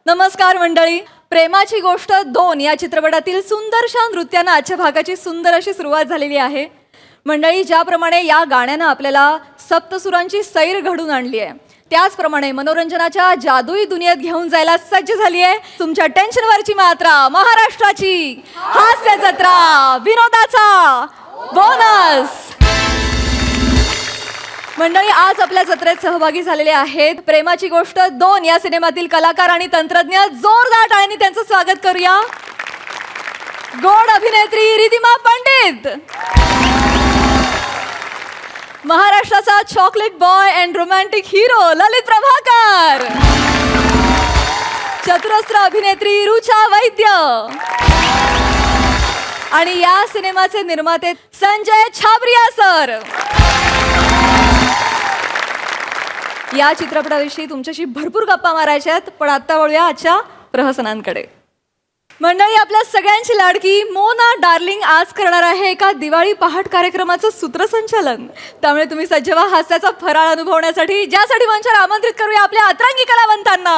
नमस्कार मंडळी. प्रेमाची गोष्ट 2 या चित्रपटातील सुंदरशा नृत्यानं आजच्या भागाची सुंदर अशी सुरुवात झालेली आहे. मंडळी, ज्याप्रमाणे या गाण्यानं आपल्याला सप्तसुरांची सैर घडून आणली आहे, त्याचप्रमाणे मनोरंजनाच्या जादुई दुनियेत घेऊन जायला सज्ज झाली आहे तुमच्या टेन्शनवरची मात्रा, महाराष्ट्राची हास्य जत्रा, विनोदाचा बोनस. मंडळी, आज आपल्या जत्रेत सहभागी झालेले आहेत प्रेमाची गोष्ट 2 या सिनेमातील कलाकार आणि तंत्रज्ञ. जोरदार टाळ्यांनी त्यांचं स्वागत करूया. गोड अभिनेत्री रिधिमा पंडित, महाराष्ट्राचा chocolate boy and romantic hero Lalit Prabhakar, चतुरस्र अभिनेत्री रुचा वैद्य आणि या सिनेमाचे निर्माते संजय छाबरिया सर. या चित्रपटाविषयी तुमच्याशी भरपूर गप्पा मारायच्या आहेत, पण आता वळूया आजच्या प्रहसनांकडे. मंडळी, आपल्या सगळ्यांची लाडकी मोना डार्लिंग आज करणार आहे एका दिवाळी पहाट कार्यक्रमाचं सूत्रसंचालन. त्यामुळे तुम्ही सज्ज व्हा हास्याचा फराळ अनुभवण्यासाठी, ज्यासाठी मंचावर आमंत्रित करूया आपल्या अतरंगी कलावंतांना.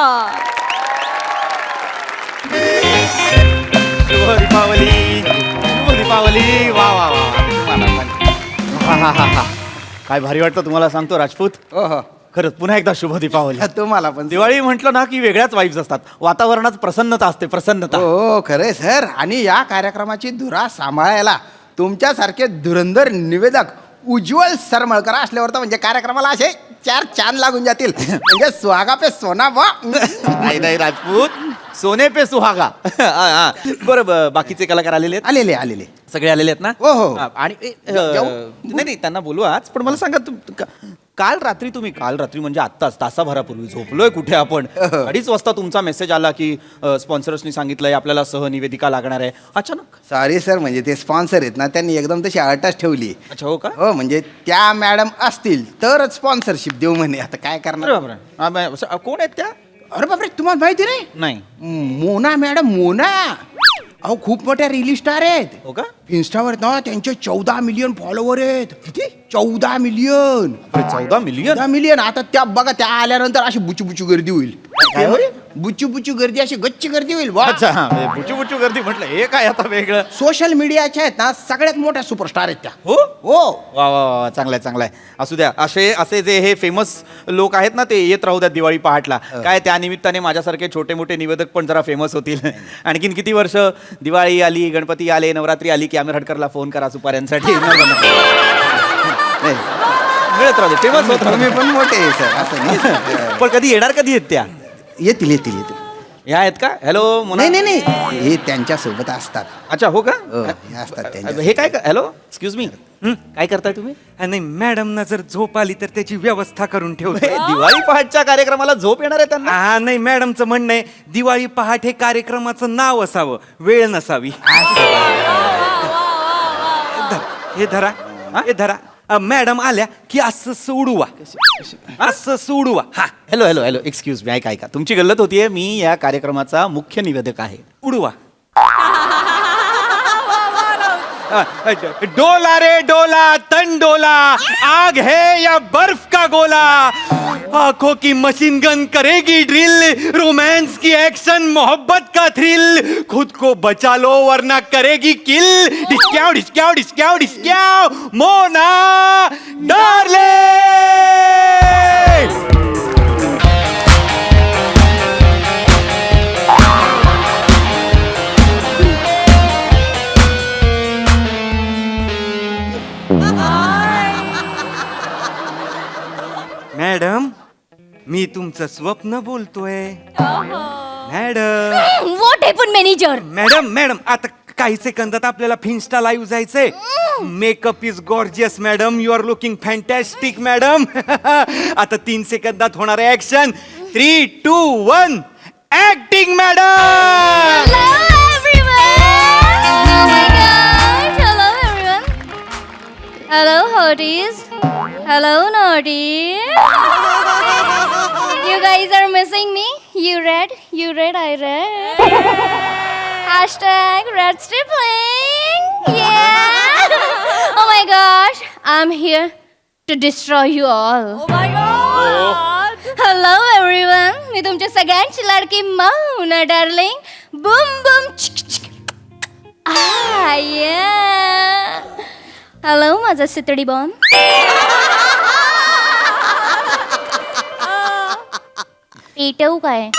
शुभ दीपावली, शुभ दीपावली. वा वा वा, काय भारी वाटतं तुम्हाला सांगतो राजपूत. खरंच पुन्हा एकदा शुभ दीपावली. तुम्हाला पण दिवाळी म्हटलं ना की वेगळ्याच वाईब्स असतात, वातावरणात प्रसन्नता असते, प्रसन्नता. हो खरे सर. आणि या कार्यक्रमाची धुरा सांभाळायला तुमच्यासारखे धुरंधर निवेदक उज्ज्वल सरमळकर असल्यावर तर म्हणजे कार्यक्रमाला असे 4 चांद लागून जातील. म्हणजे सुहागा पे सोना वा. नाही नाही राजपूत, सोने पे सुहागा. बरं, बाकीचे कलाकार आलेले आहेत? आलेले सगळे आलेले आहेत ना? हो, हो. आणि नाही त्यांना बोलू आज. पण मला सांगा, काल रात्री म्हणजे आत्ताच तासाभरापूर्वी झोपलोय कुठे आपण? 2:30 वाजता तुमचा मेसेज आला की स्पॉन्सर्सनी सांगितलंय आपल्याला सहनिवेदिका लागणार आहे. अचानक? सॉरी सर, म्हणजे ते स्पॉन्सर आहेत ना, त्यांनी एकदम तशी अटच ठेवली. अच्छा, हो का? हो, म्हणजे त्या मॅडम असतील तरच स्पॉन्सरशिप देऊ म्हणे. आता काय करणार? कोण आहेत त्या? अरे बापरे, तुम्हाला माहिती नाही. मोना मॅडम, मोना. अहो, खूप मोठ्या रील स्टार आहेत. हो का? इन्स्टावर ना त्यांचे 14 मिलियन फॉलोवर आहेत. किती? 14 मिलियन. 14 मिलियन? 14 मिलियन. आता त्या बघा, त्या आल्यानंतर अशी बुचू गर्दी होईल. बुचू गर्दी, अशी गच्ची गर्दी होईल. अच्छा, बुचू गर्दी म्हटलं हे काय आता वेगळं? सोशल मीडियाच्या आहेत ना सगळ्यात मोठ्या सुपरस्टार आहेत त्या. हो हो. वा वा वा, चांगलाय. असू द्या. असे जे हे फेमस लोक आहेत ना, ते येत राहू द्या दिवाळी पहाटला. काय त्या निमित्ताने माझ्यासारखे छोटे मोठे निवेदक पण जरा फेमस होतील. आणखीन किती वर्ष? दिवाळी आली, गणपती आले, नवरात्री आली की आमिर हटकरला फोन करा सुपाऱ्यांसाठी. मिळत राहू दे, फेमस होत तुम्ही पण मोठे आहे सर. असं नाही. पण कधी आहेत त्या? येतील. ह्या आहेत का? हॅलो मोना. नाही, हे त्यांच्या सोबत असतात. अच्छा, हो का? हे असतात त्यांच्या. हे काय? हॅलो, एक्सक्यूज मी, काय करताय तुम्ही? नाही, मॅडमना जर झोप आली तर त्याची व्यवस्था करून ठेवतो. दिवाळी पहाटच्या कार्यक्रमाला झोप येणार आहे त्यांना? नाही, मॅडमचं म्हणणं आहे दिवाळी पहाट हे कार्यक्रमाचं नाव असावं, वेळ नसावी. हे धरा. मॅडम आल्या की असं सोडवा. हा, हॅलो, एक्सक्यूज मी, ऐका. तुमची गल्लत होतीये. मी या कार्यक्रमाचा मुख्य निवेदक आहे. उडवा. डोला रे डोला, तन डोला, आग है या बर्फ का गोला, आंखों की मशीन गन करेगी ड्रिल, रोमांस की एक्शन, मोहब्बत का थ्रिल, खुद को बचा लो वरना करेगी किल, डिस्क्याव, मोना डार्लिंग. मॅडम, मी तुमचं स्वप्न बोलतोय. Madam. What happen manager? Madam, आता काही सेकंदात आपल्याला फिन्स्टा लाईव्ह जायचंय. Makeup is gorgeous madam, you are looking fantastic madam. आता 3 सेकंदात होणार आहे action. 3, 2, 1 acting madam. Hello hotties. Hello naughties. You guys are missing me. You read, I read. Hashtag red stripling. Yeah. Oh my gosh. I'm here to destroy you all. Oh my God! Hello everyone, मी तुमच्या सगळ्यांची लाडकी मौना darling. Bum Bum hello माझा सितडी bomb. पेटवू काय?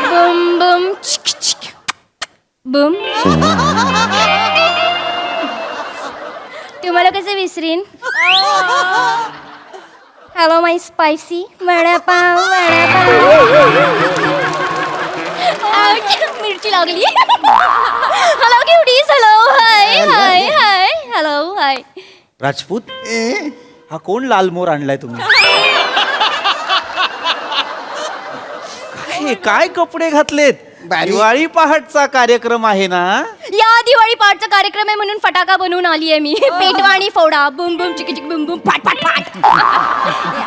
Bum Bum boom. तुम्हाला कसं विसरीन? Hello my spicy vada pav मिरची लागली. Hello cuties. Hello hi hi hi. Hello hi. Rajput हा कोण लाल मोर आणलाय तुम्ही? काय कपडे घातलेत? बारी. दिवाळी पहाटचा कार्यक्रम आहे ना? या दिवाळी पाठचा कार्यक्रम आहे म्हणून फटाका बनवून आली आहे मी. पेटवा आणि फोडा. बुम बुम चिकी चिक बुम बुम फाट फाट फाट.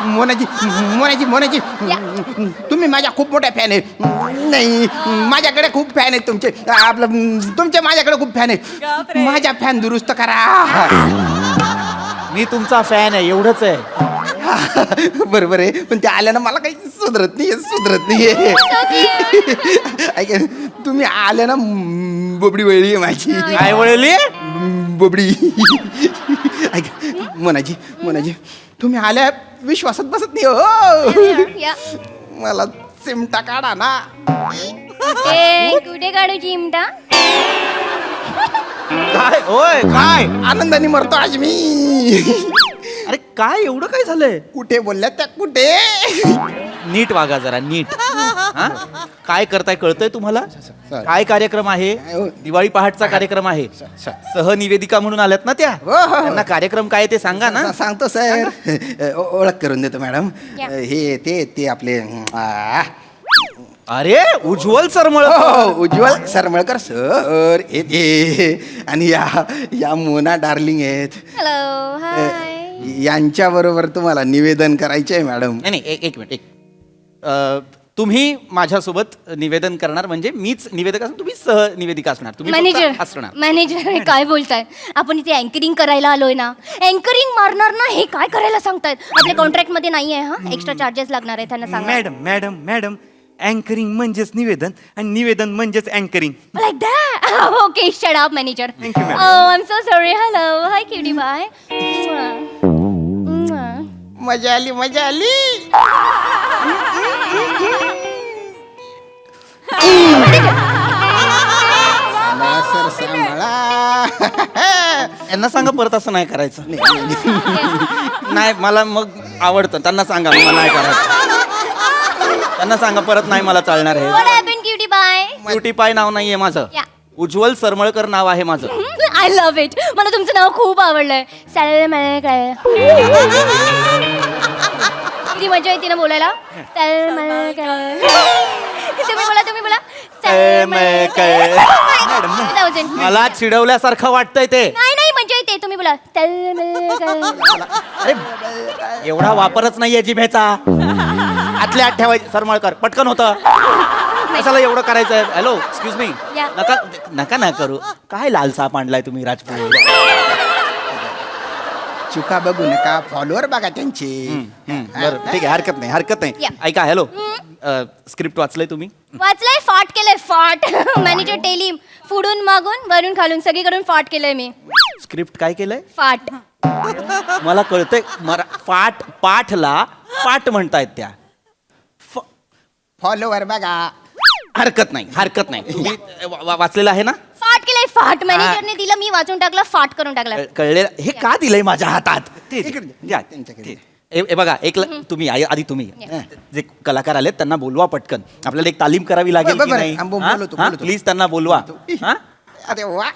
मोनाजी मोनाजी मोनाजी तुम्ही माझ्या खूप मोठ्या फॅन आहे. नाही माझ्याकडे खूप फॅन आहेत तुमचे. तुमचे माझ्याकडे खूप फॅन आहेत. माझ्या फॅन दुरुस्त करा. मी तुमचा फॅन आहे एवढंच आहे. बरोबर आहे, पण ते आल्यानं मला काही सुधरत नाही. ऐक तुम्ही आल्यानं बोबडी वळली आहे माझी. काय वळली? बोबडी. ऐक मोनाजी तुम्ही आल्या विश्वासात बसत नाही हो. या. मला चिमटा काढा ना. कुठे काढू चिमटा? काय होय काय? आनंदाने मरतो आज मी. अरे काय एवढं काय झालंय? कुठे बोलल्या त्या कुठे? नीट वागा जरा नीट. हा? काय करताय कळतंय तुम्हाला? काय कार्यक्रम आहे? दिवाळी पहाटचा कार्यक्रम आहे. सहनिवेदिका म्हणून आल्यात ना त्या? हो, हो. त्यांना कार्यक्रम काय ते सांगा ना. सांगतो सर. ओळख करून देतो मॅडम. या. हे ते आपले अरे उज्ज्वल सरमळ. उज्ज्वल सरमळकर सर हे आणि या मोना डार्लिंग आहेत. Hello hi. यांच्या बरोबर तुम्हाला निवेदन करायचे आहे मॅडम. नाही एक मिनिट तुम्ही माझ्यासोबत निवेदन करणार म्हणजे मीच निवेदक असणार, तुम्ही सहनिवेदिका असणार, तुम्ही फक्त असणार. मॅनेजर काय बोलताय? आपण इथे अँकरिंग करायला आलोय ना. अँकरिंग मारणार ना, हे काय करायला सांगतायत? आपल्या कॉन्ट्रॅक्ट मध्ये नाही आहे. हा एक्स्ट्रा चार्जेस लागणार आहे त्यांना सांगा. मॅडम अँकरिंग म्हणजेच निवेदन आणि निवेदन म्हणजेच anchoring. Like that. Okay shut up manager. Thank you, ma'am. I am so sorry. Hello hi cutie bye. मजा आली. सर सांभाळा. यांना सांगा परत असं नाही करायचं. नाही मला मग आवडतं, त्यांना सांगा मला नाही करायचं. त्यांना सांगा परत नाही मला चालणार आहे. What happen cutie bye? Beauty pie नाव नाहीये माझं. Yeah. उज्ज्वल सरमळकर नाव आहे माझं. I love it. मला तुमचं नाव खूप आवडलंय. काय किती मजा येते ना बोलायला. तुम्ही बोला. मला चिडवल्यासारखं वाटतंय ते. नाही मजा येते. तुम्ही बोला. अरे एवढा वापरच नाहीये जिभेचा. आतल्या आत ठेवायची. सरमळकर पटकन होतं. कशाला एवढं करायचंय? Hello excuse me. Yeah. नका करू. काय लालसाप आणलाय तुम्ही राजपूत? चुका बघू नका, फॉलोअर बघा त्यांचे. बरं ठीक आहे, हरकत नाही. Yeah. ऐका हॅलो स्क्रिप्ट वाचलंय तुम्ही? वाचलंय. फाट केलंय फाट. Manager tell him. फुडून मागून वरून खालून सगळीकडून फाट केलंय मी. स्क्रिप्ट काय केलंय? फाट. मला कळतंय. पाठला पाठ म्हणतायत त्या. फॉलोअर बघा. हरकत नाही. तुम्ही वाचलेलं आहे ना? फाट केलंय फाट. मॅनेजरने दिलं, मी वाचून टाकलं, फाट करून टाकलं. कळलेलं. हे का दिलंय माझ्या हातात? इकडे या, त्यांच्याकडे. हे बघा तुम्ही आधी तुम्ही जे कलाकार आलेत त्यांना बोलवा पटकन. आपल्याला एक तालीम करावी लागेल की नाही? बोलवतो. प्लीज त्यांना बोलवा. हा? अरे वा.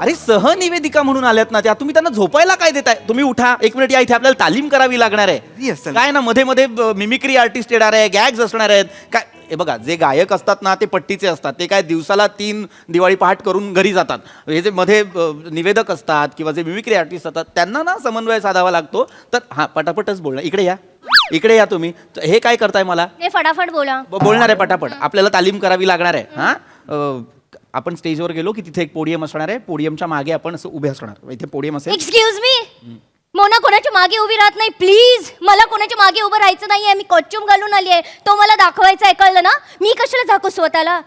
अरे सहनिवेदिका म्हणून आल्यात ना त्या, तुम्ही त्यांना झोपायला काय देताय? तुम्ही उठा, 1 मिनिट या इथे, आपल्याला तालीम करावी लागणार आहे. Yes, sir. काय ना मध्ये मिमिक्री आर्टिस्ट येणार आहे, गॅग्स असणार आहेत. काय हे बघा, जे गायक असतात ना ते पट्टीचे असतात. ते काय दिवसाला 3 दिवाळी पहाट करून घरी जातात. हे जे मध्ये निवेदक असतात किंवा जे मिमिक्री आर्टिस्ट असतात त्यांना ना समन्वय साधावा लागतो. तर हा पटापटच बोलणं. इकडे या तुम्ही. हे काय करताय? मला ते फटाफट बोला. बोलणार आहे पटापट. आपल्याला तालीम करावी लागणार आहे. हा आपण स्टेजवर गेलो की तिथे एक पोडियम असणार आहे. पोडियमच्या मागे आपण असं उभे असणार. इथे पोडियम असेल. Excuse me. मोना कोणाच्या मागे उभी राहत नाही प्लीज. मला कोणाच्या मागे उभं राहायचं नाहीये. मी कॉस्ट्युम घालून आली आहे. तो मला दाखवायचा आहे, कळलं ना? मी कशाला झाकू स्वतःला?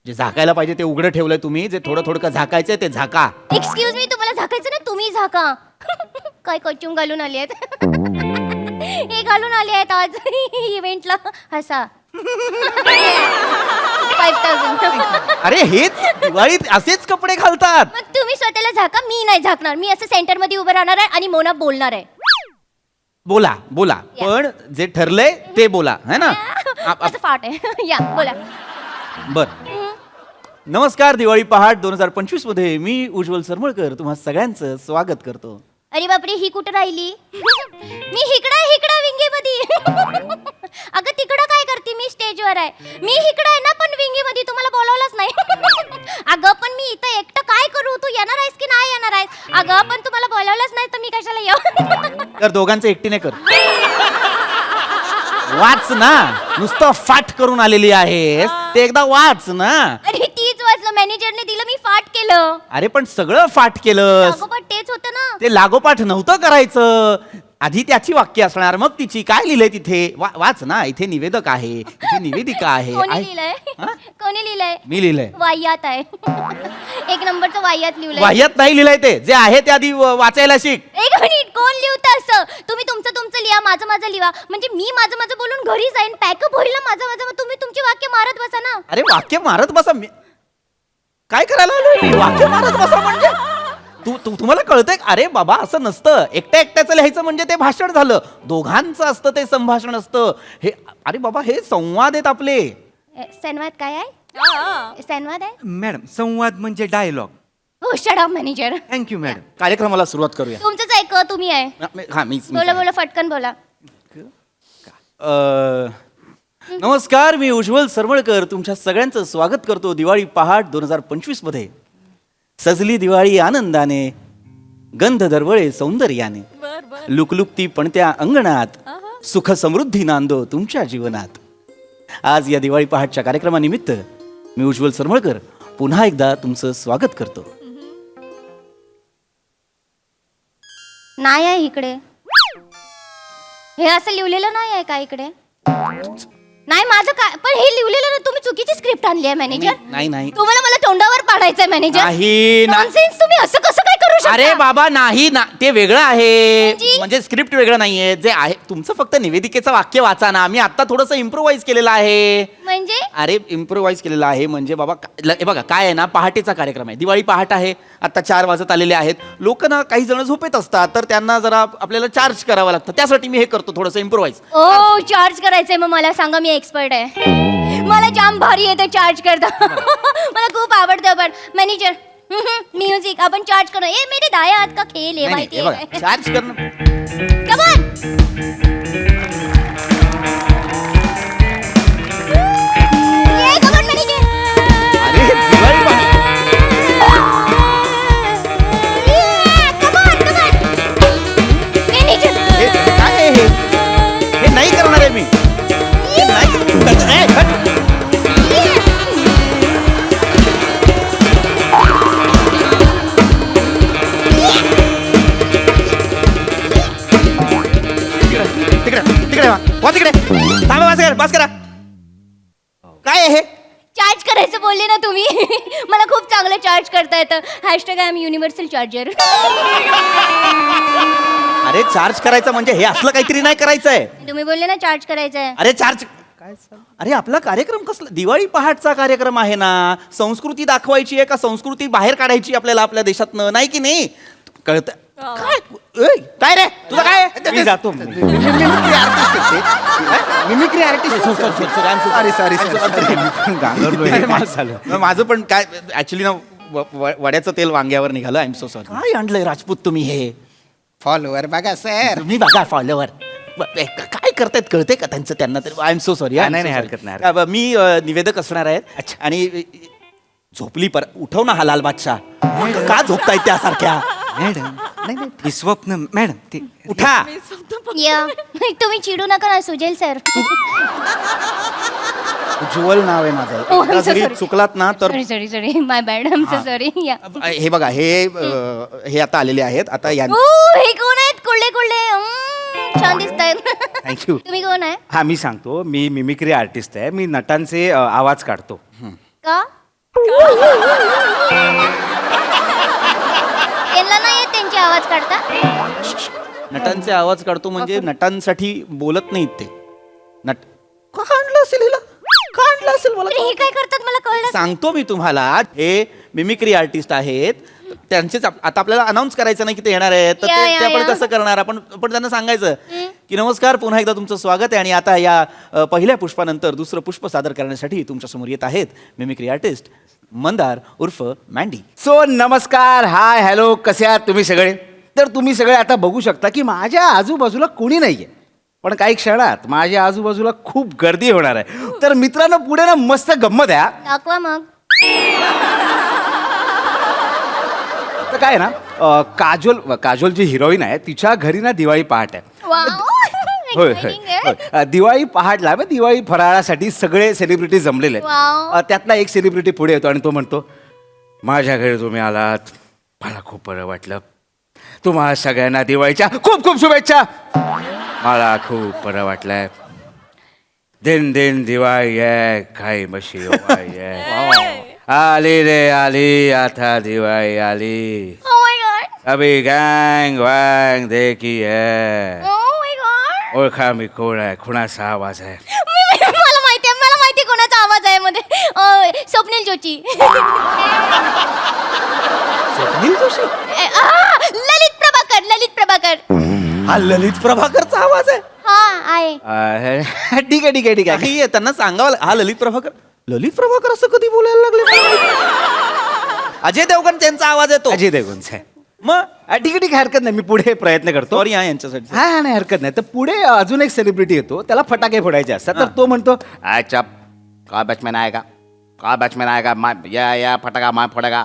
जे झाकायला पाहिजे ते उघडं ठेवलंय तुम्ही. जे थोडं थोडं झाकायचंय ते झाका. एक्सक्यूज मी, तुम्हाला झाकायचं ना, तुम्ही झाका. काय कॉस्ट्युम घालून आली आहेत? हे घालून आली आहेत आज इव्हेंटला. हसा. 5000. अरे हेच दिवाळीत असेच कपडे घालतात. मग तुम्ही स्वतःला झाका, मी नाही झाकणार. मी असं सेंटर मध्ये उभं राहणार आहे आणि मोना बोलणार आहे. बोला बोला, पण जे ठरलंय ते बोला, है ना? असं फाट आहे. या बोला. बर. नमस्कार, दिवाळी पहाट 2025 मध्ये मी उज्ज्वल सरमळकर तुम्हा सगळ्यांचं स्वागत करतो. अरे बापरे, ही कुठं राहिली? मी हिकडा विंगीमध्ये. अगं तिकडं काय करते? मी स्टेजवर आहे. मी हिकडा आहे ना, पण विंगीमध्ये तुम्हाला बोलावलंच नाही. अगं पण मी इथं एकटं काय करू? तू येणार आहेस की नाही येणार आहेस? अगं पण तुम्हाला बोलावलंच नाही तर मी कशाला येऊ? तर दोघांचं एकटीने कर. वाच ना, नुसतं फाट करून आलेली आहेस ते एकदा वाच ना. अरे तीच वाचलं, मॅनेजरने दिलं, मी फाट केलं. अरे पण सगळं फाट केलंस. अगोदर तेच होतं ना. ते लागोपाठ नव्हतं करायचं. आधी त्याची वाक्य असणार, मग तिची. काय लिहिलंय तिथे? वाच ना. इथे निवेदक आहे, इथे निवेदिका आहे. कोणी लिहिलंय? हा? कोणी लिहिलंय? मी लिहिलंय. वाह्यात आहे. 1 नंबरचं वाह्यात लिहिलंय. वाह्यात नाही लिहिलंय, ते जे आहे ते आधी वाचायला शिक. 1 मिनिट, कोण लिहतं असं? तुम्ही तुमचं लिहा, माझं लिहा. म्हणजे मी माझं बोलून घरी जाईन, पॅकअप होईल ना माझं. मग तुम्ही तुमची वाक्य मारत बसा ना. अरे वाक्य मारत बसा. काय करायला आलोय? वाक्य मारत बसा म्हणजे तुम्हाला कळतंय? अरे बाबा, असं नसतं. एकट्याचं लिहायचं म्हणजे ते भाषण झालं. दोघांचं असतं ते संभाषण असतं. हे अरे बाबा, हे संवाद आहेत आपले. संवाद काय आहे? संवाद आहे? मॅडम, संवाद म्हणजे डायलॉग. हो, shut up manager. Thank you madam. कार्यक्रमाला सुरुवात करूया. तुमचंच ऐक, तुम्ही आहे. हा, मीच बोला फटकन बोला. नमस्कार, मी उज्ज्वल सरमळकर तुमच्या सगळ्यांचं स्वागत करतो दिवाळी पहाट 2025 मध्ये. सजली दिवाळी आनंदाने, गंध दरवळे सौंदर्याने, लुकलुकती पणत्या अंगणात, सुख समृद्धी नांदो तुमच्या जीवनात. आज या दिवाळी पहाटच्या कार्यक्रमानिमित्त मी उज्ज्वल सरमळकर पुन्हा एकदा तुमचं स्वागत करतो. नाही आहे इकडे. हे असं लिहिलेलं नाही आहे का इकडे? नाही माझं काय, पण हे लिहिलेलं ना, तुम्ही चुकीची स्क्रिप्ट आणली आहे मॅनेजर. नाही तुम्हाला मला तोंडावर पाडायचंय मॅनेजर. नाही. नॉनसेन्स, तुम्ही असं कसं काय करू शकता? अरे बाबा, नाही ना, ते वेगळं आहे. म्हणजे? म्हणजे स्क्रिप्ट वेगळं नाहीये. जे आहे तुमचं फक्त निवेदिकेचं वाक्य वाचा ना. मी आता थोडंसं इम्प्रोवाइज केलेलं आहे. म्हणजे अरे इम्प्रोवाइज केलेलं आहे म्हणजे बाबा, हे बघा काय आहे ना, पहाटेचा कार्यक्रम आहे, दिवाळी पहाट आहे. आता 4 वाजत आलेले आहेत. लोक ना, काही जण झोपेत असतात, तर त्यांना जरा आपल्याला चार्ज करावं लागतं. त्यासाठी मी हे करतो थोडंसं इम्प्रोवाइज. ओ, चार्ज करायचंय मग मला सांगा, मी एक्सपर्ट आहे. मला जाम भारी येते चार्ज करता. मला खूप आवडतं. पण मॅनेजर, म्युझिक आपण चार्ज करू. ए मेरे दाया हात का खेळ आहे माहिती आहे. चार्ज करणं. Come on. ये कम ऑन मॅनेजर. अरे दिवाळी पहाट. Come on. मॅनेजर, हे काय आहे हे? हे नाही करणार आहे मी. हे नाही. ए, हट. तिकडे वा तिकडे. थांबा, बस करा. काय आहे हे? चार्ज करायचं बोलले ना तुम्ही. मला खूप चांगलं चार्ज करता येतं. Hashtag I am universal charger. अरे चार्ज करायचं म्हणजे हे असलं काहीतरी नाही करायचंय. तुम्ही बोलले ना चार्ज करायचंय. अरे चार्ज काय? अरे आपला कार्यक्रम कसला? दिवाळी पहाटचा कार्यक्रम आहे ना. संस्कृती दाखवायची आहे का संस्कृती बाहेर काढायची आपल्याला आपल्या देशातनं? नाही की नाही? कळत काय? काय रे तुझं काय? मी जातो. Mimicry artist. माझं पण काय ऍक्च्युली ना, वड्याचं तेल वांग्यावर निघालं. I am so sorry. काय आणलंय राजपूत तुम्ही हे? फॉलोवर बघा सर. तुम्ही बघा फॉलोवर काय करतायत, कळते का त्यांचं त्यांना तरी? I am so sorry. नाही, हरकत नाही. मी निवेदक असणार आहे. आणि झोपली उठव ना हा लाल बादशाह. का झोपतायत त्यासारख्या? मॅडम, नाही स्वप्न मॅडम, ते उठा. या तुम्ही चिडू नका ना सुजल सर. उज्ज्वल नाव आहे माझं Oh, I'm एकदा so जरी sorry. चुकलात ना तर sorry my bad I am so sorry या हे बघा हे आता आलेले आहेत आता या हे कोण आहेत कुल्ले छान दिसतायत थँक्यू. तुम्ही कोण आहे हा मी सांगतो, मी मिमिक्री आर्टिस्ट आहे. मी नटांचे आवाज काढतो. का त्यांना नाही येत त्यांचे आवाज काढता नटांचे आवाज काढतो म्हणजे नटांसाठी बोलत नाहीत ते नट का आणलं असेल हिला का आणलं असेल मला अरे हे काय करतात मला कळलं सांगतो मी तुम्हाला हे मिमिक्री आर्टिस्ट आहेत त्यांचेच आता आपल्याला अनाऊन्स करायचं नाही की ते येणार आहेत तर या, ते या, आपण या. कसं करणार आपण त्यांना सांगायचं की नमस्कार पुन्हा एकदा तुमचं स्वागत आहे आणि आता या पहिल्या पुष्पानंतर दुसरं पुष्प सादर करण्यासाठी तुमच्या समोर येत आहेत मिमिक्री आर्टिस्ट मंदार उर्फ मँडी. सो नमस्कार, हाय, हॅलो, कसे आहात तुम्ही सगळे? तर तुम्ही सगळे आता बघू शकता की माझ्या आजूबाजूला कोणी नाहीये, पण काही क्षणात माझ्या आजूबाजूला खूप गर्दी होणार आहे. तर मित्रांनो पुढे ना मस्त गंमत आहे. दाखवा मग तर काय आहे ना, काजोल जी हिरोईन आहे तिच्या घरी ना दिवाळी पहाट आहे. वाव होय Exciting आहे. होय. दिवाळी पहाटला मग दिवाळी फराळासाठी सगळे सेलिब्रिटी जमलेले आहेत. वाव. त्यातला एक सेलिब्रिटी पुढे येतो आणि तो म्हणतो, माझ्या घरी तुम्ही आलात, मला खूप बरं वाटलं. तुम्हाला सगळ्यांना दिवाळीच्या खूप खूप शुभेच्छा. मला खूप बरं वाटलंय. दिन दिन दिवाळी आहे, काही मशी आहे. आली रे आली, आता दिवाळी आली. Oh my God. अभी गँग वँग देखी है. Oh my God. ओळखा मी कोण आहे, कुणाचा आवाज आहे. मला माहिती कोणाचा आवाज आहे मध्ये स्वप्नील जोशी स्वप्नील जोशी ललित प्रभाकर हा ललित प्रभाकरचा आवाज आहे हा आहे ठीक आहे ठीक आहे ठीक आहे. काही त्यांना सांगावं हा ललित प्रभाकर असं कधी बोलायला लागले अजय देवगण त्यांचा आवाज येतो अजय देवगणचा आहे. मग ठीक आहे ठीक आहे, हरकत नाही, मी पुढे प्रयत्न करतो. सॉरी हा यांच्यासाठी हा हा नाही हरकत नाही. तर पुढे अजून एक सेलिब्रिटी येतो, त्याला फटाके फोडायचे असतात. तर तो म्हणतो, अच्छा का बॅचमॅन आएगा या फटाका माय फोडेगा.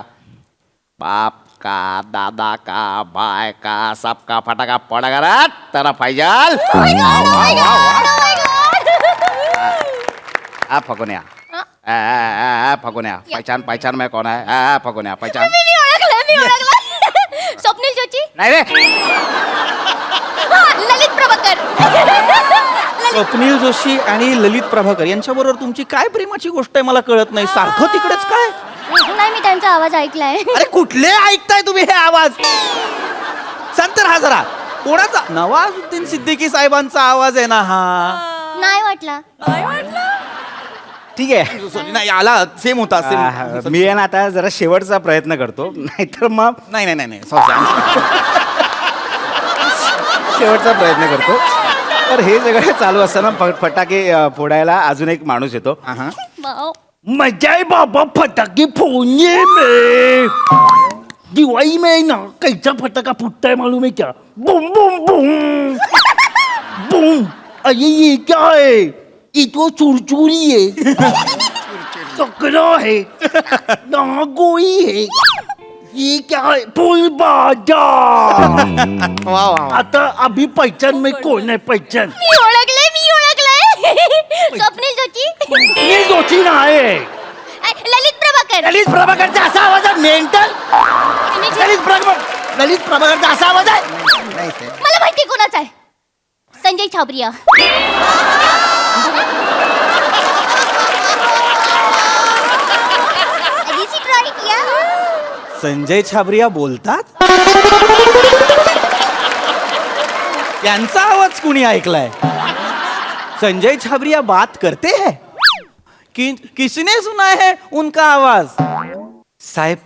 बाप का दादा का बाय का सबका फटाका पडेगा रे तेरा फैजल. फगुन्या फगुन्या पहचान मैं कौन है. फगुन्या पहचान मी ओळखलं स्वप्नील जोशी नाही रे. ललित प्रभाकर स्वप्नील जोशी आणि ललित प्रभाकर यांच्याबरोबर तुमची काय प्रेमाची गोष्ट आहे मला कळत नाही सारखं तिकडेच काय नाही मी त्यांचा आवाज ऐकलाय अरे कुठले ऐकताय तुम्ही हे आवाज सांग तर हा जरा कोणाचा नवाजुद्दीन सिद्दीकी साहेबांचा आवाज आहे ना हा नाही वाटला ठीक आहे. Sorry, नाही आला सेम होता सेम मी आहे ना आता जरा शेवटचा प्रयत्न करतो, नाहीतर मग नाही sorry. शेवटचा प्रयत्न करतो. तर हे सगळं चालू असताना फटाके फोडायला अजून एक माणूस येतो. आहा. वाव. मजा है बाबा फटाके फोड़ने में. दिवाली में ना कैसा फटाका फूटता है मालूम है क्या? Boom boom boom boom. अरे ये क्या है? ये तो चुरचुरी है, सकरा है, नागोई है. ये क्या है? फुल बाजार. वा वा आता अभी पहचान में कौन है पहचान? मी ओळखलंय स्वप्नील जोशी ये जोशी ना है. ललित प्रभाकर ललित प्रभाकरचा असा आवाज आहे मेंटल. ललित प्रभाकरचा असा आवाज आहे. नाही ते मला माहिती कोणाचा आहे Sanjay Chhabria Is it right? Yeah. Sanjay Chhabria बोलतात त्यांचा आवाज कुणी ऐकलाय संजय छाबरिया बात करते हैं किसने सुना है उनका आवाज साहेब,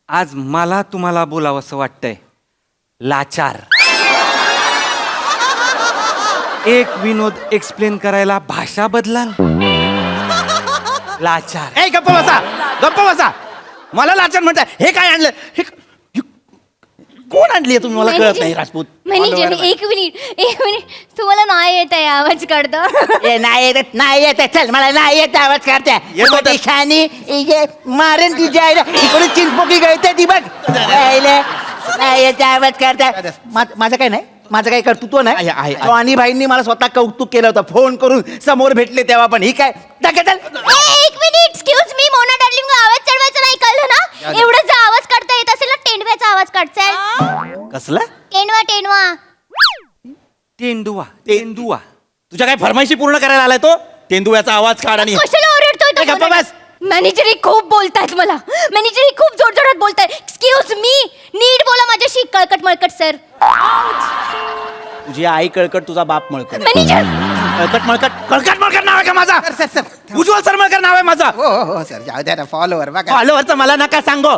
आज मला तुम्हाला बोलावं असं वाटतंय. लाचार. एक विनोद एक्सप्लेन करायला भाषा बदलाल. लाचार. ए गप्पा बसा मला लाचन म्हणताय हे काय आणलं हे कोण आणली तुम्ही मला कळत नाही राजपूत मॅनेजर एक मिनिट तुम्हाला नाही येत आहे आवाज काढता नाही येत चल मला नाही येत आवाज करते. येतो तर. शानी मारेन तुझ्या आईला. इकडे चिंचपोकी गळते ती बघ. नाही येत आवाज करते. माझं काय नाही माझं काही कर्तृत्व आहे, नाही आहे. जॉनीबाईंनी मला स्वतः कौतुक केलं होतं फोन करून समोर भेटले तेव्हा पण ही काय टाकेल एक minute excuse me Mona darling आवाज चढवायचा नाही कळलं ना एवढं जर आवाज काढता येत असेल ना टेंडव्याचा आवाज काढचाल कसला टेंडवा टेंडवा तेंदुवा तुझ्या काय फरमाईशी पूर्ण करायला आलाय तो तेंदुव्याचा आवाज काढ आणि कशाला ओरडतोय ए, गप्पा बस. मॅनेजर खूप बोलतायत मला मॅनेजर खूप जोरजोरात बोलतायत एक्सक्यूज मी नीट बोला माझ्याशी कळकट मळकट सर तुझी आई कळकट तुझा बाप मळकट मॅनेजर कळकट मळकट नाव आहे का माझा सर सर उज्ज्वल सरमळकर नाव आहे माझा हो हो हो सर जाऊ द्या ना फॉलोवर बघा फॉलोवरचं मला नका सांगो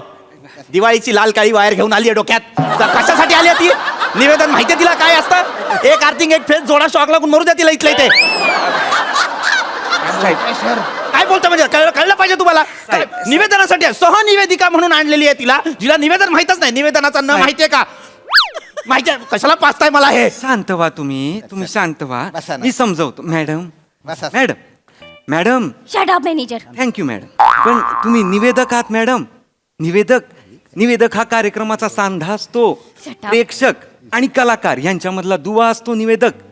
दिवाळीची लाल काळी वायर घेऊन आली आहे डोक्यात कशासाठी आली आहे ती निवेदन माहितीये तिला काय असतं एक आर्थिंग एक फेस जोडा शॉक लागून मरू द्या तिला इथलं इथे सर काय बोलतो म्हणजे कळलं पाहिजे तुम्हाला निवेदनासाठी आहे. सहनिवेदिका म्हणून आणलेली आहे तिला जिला निवेदन माहितच नाही निवेदनाचा न माहितीये का माहिती कशाला पाचताय मला हे शांत व्हा तुम्ही शांत व्हा बसा ना. मी समजवतो मॅडम बसा. Madam shut up manager thank you madam पण तुम्ही निवेदक आहात मॅडम निवेदक हा कार्यक्रमाचा सांधा असतो Shut up. प्रेक्षक आणि कलाकार यांच्यामधला दुवा असतो निवेदक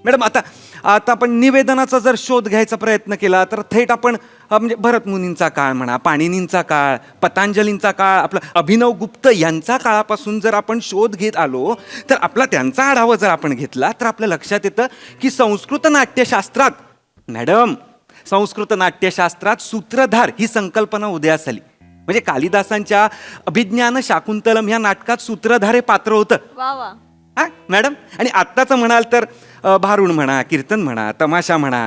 मॅडम आता आपण निवेदनाचा जर शोध घ्यायचा प्रयत्न केला तर थेट आपण म्हणजे भरत मुनींचा काळ म्हणा पाणिनींचा काळ पतंजलींचा काळ आपला अभिनव गुप्त यांचा काळापासून जर आपण शोध घेत आलो तर आपला त्यांचा आढावा जर आपण घेतला तर आपल्या लक्षात येतं की संस्कृत नाट्यशास्त्रात मॅडम संस्कृत नाट्यशास्त्रात सूत्रधार ही संकल्पना उदयास आली म्हणजे कालिदासांच्या अभिज्ञान शाकुंतलम ह्या नाटकात सूत्रधार हे पात्र होतं वा वा हा मॅडम आणि आत्ताचं म्हणाल तर भारुड म्हणा कीर्तन म्हणा तमाशा म्हणा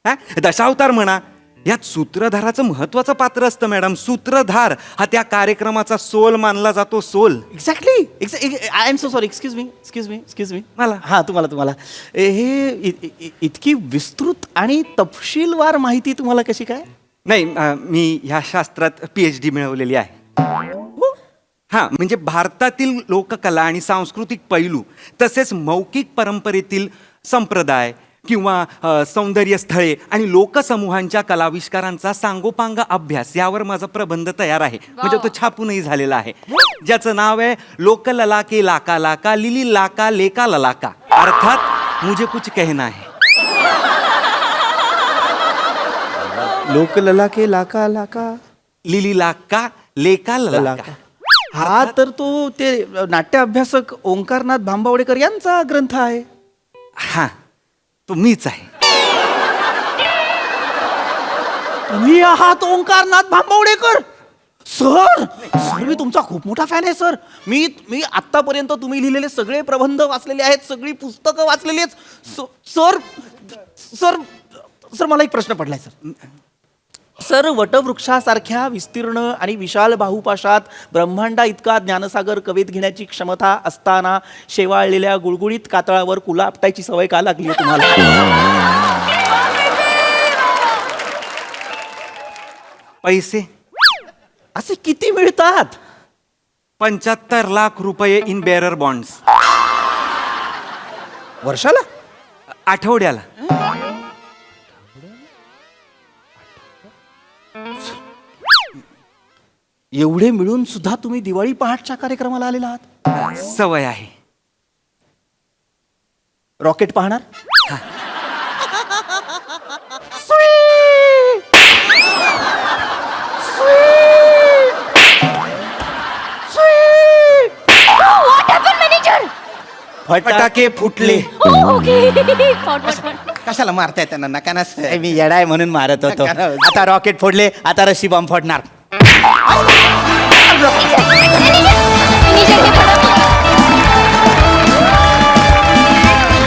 हा दशावतार म्हणा यात सूत्रधाराचं महत्वाचं पात्र असतं मॅडम सूत्रधार हा त्या कार्यक्रमाचा सोल मानला जातो soul exactly I am so sorry excuse me मला. हां तुम्हाला हे इतकी विस्तृत आणि तपशीलवार माहिती तुम्हाला कशी काय नाही मी ह्या शास्त्रात PhD मिळवलेली आहे हा म्हणजे भारतातील लोककला आणि सांस्कृतिक पैलू तसेच मौखिक परंपरेतील संप्रदाय किंवा सौंदर्य स्थळे आणि लोकसमूहांच्या कलाविष्कारांचा सांगोपांग अभ्यास यावर माझा प्रबंध तयार आहे म्हणजे तो छापूनही झालेला आहे ज्याचं नाव आहे लोकलला के लाका लाका लिली लाका लेका ललाका अर्थात मुझे कुछ कहना है लोकलला के लाका लाका लिली लाका लेका ललाका हा तर तो ते नाट्य अभ्यासक ओंकारनाथ भांबावडेकर यांचा ग्रंथ आहे हा तो मीच आहे तुम्ही आहात ओंकारनाथ भांबावडेकर सर मी तुमचा खूप मोठा फॅन आहे सर मी आतापर्यंत तुम्ही लिहिलेले सगळे प्रबंध वाचलेले आहेत सगळी पुस्तकं वाचलेली आहेत सर सर सर मला एक प्रश्न पडलाय सर वटवृक्षासारख्या विस्तीर्ण आणि विशाल बाहुपाशात ब्रह्मांडा इतका ज्ञानसागर कवेत घेण्याची क्षमता असताना शेवाळलेल्या गुळगुळीत कातळावर कुला आपटायची सवय का लागली आहे तुम्हाला पैसे असे किती मिळतात 75 लाख रुपये इन बेअरर बॉन्ड्स वर्षाला आठवड्याला एवढे मिळून सुद्धा तुम्ही दिवाळी पहाटच्या कार्यक्रमाला आलेला आहात सवय आहे रॉकेट पाहणार व्हॉट हॅपन मॅनेजर फटाके फुटले ओके कशाला मारताय त्यांना नका ना सर. मी येडाय म्हणून मारत होतो आता रॉकेट फोडले आता रशी बॉम्ब फोडणार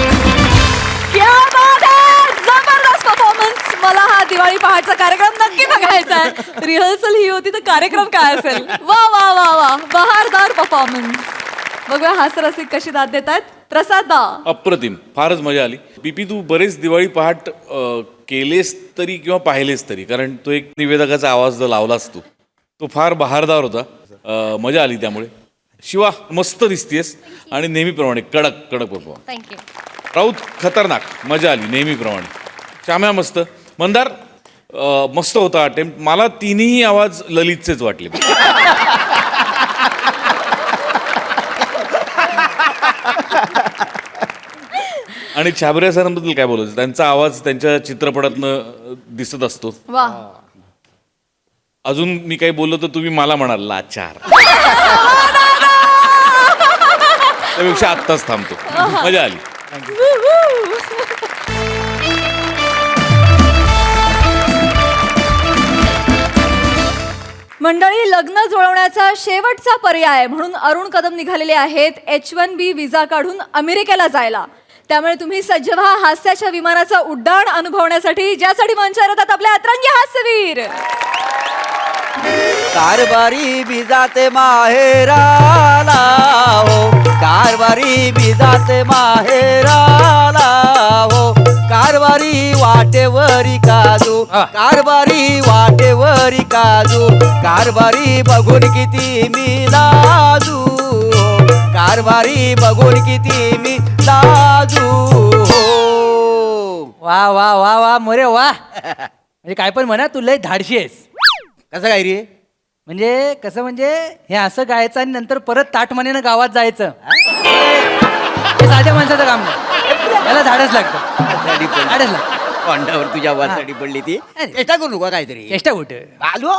क्या बात है! जबरदस्त परफॉर्मन्स मला हा दिवाळी पहाटचा कार्यक्रम नक्की बघायचा आहे रिहर्सल ही होती तर कार्यक्रम काय असेल वा वा वा वा बहारदार परफॉर्मन्स बघूया हास्यरसिक कशी दाद देत आहेत प्रसाद दा अप्रतिम फारच मजा आली पीपी तू बरेच दिवाळी पहाट केलेस तरी किंवा पाहिलेस तरी कारण तो एक निवेदकाचा आवाज जो लावलास तू तो फार बहारदार होता मजा आली त्यामुळे शिवा मस्त दिसतेस आणि नेहमीप्रमाणे कडक परफॉर्म थँक्यू राऊत खतरनाक मजा आली नेहमीप्रमाणे श्याम्या मस्त मंदार मस्त होता अटेम्प्ट मला तिन्ही आवाज ललितचेच वाटले आणि छाबऱ्या सरांबद्दल काय बोलायचं? त्यांचा आवाज त्यांच्या चित्रपटातनं दिसत असतो. वा. अजून मी काही बोललो तर तुम्ही मला म्हणाल लाचार. त्यापेक्षा आत्ताच थांबतो. मजा आली. मंडळी, लग्न जुळवण्याचा शेवटचा पर्याय म्हणून अरुण कदम निघालेले आहेत H1B विजा काढून अमेरिकेला जायला. त्यामुळे तुम्ही सज्ज व्हा हास्याच्या विमानाचं उड्डाण अनुभवण्यासाठी, ज्यासाठी मंचावर येतात आपले अतरंगी हास्यवीर. कारभारी भी जाते माहेराला हो, कारभारी भी जाते माहेराला हो, कारभारी वाटेवरी काजू, कारभारी वाटेवरी काजू, कारभारी बघून किती मी लाजू, कारभारी बघून किती मी लाजू. वा वा वा वा मोरे वा. म्हणजे काय पण म्हणा, तू लय धाडशी आहेस. कसं काय रे? म्हणजे कसं, म्हणजे हे असं गायचं आणि नंतर परत ताटमानेनं गावात जायचं, हे साध्या माणसाचं काम नाही. त्याला धाडच लागतं. धाडच लागतं. तोंडावर तुझ्या वासाठी पडली ती. चेष्टा करू नका काहीतरी. चेष्टा कुठे? आलो.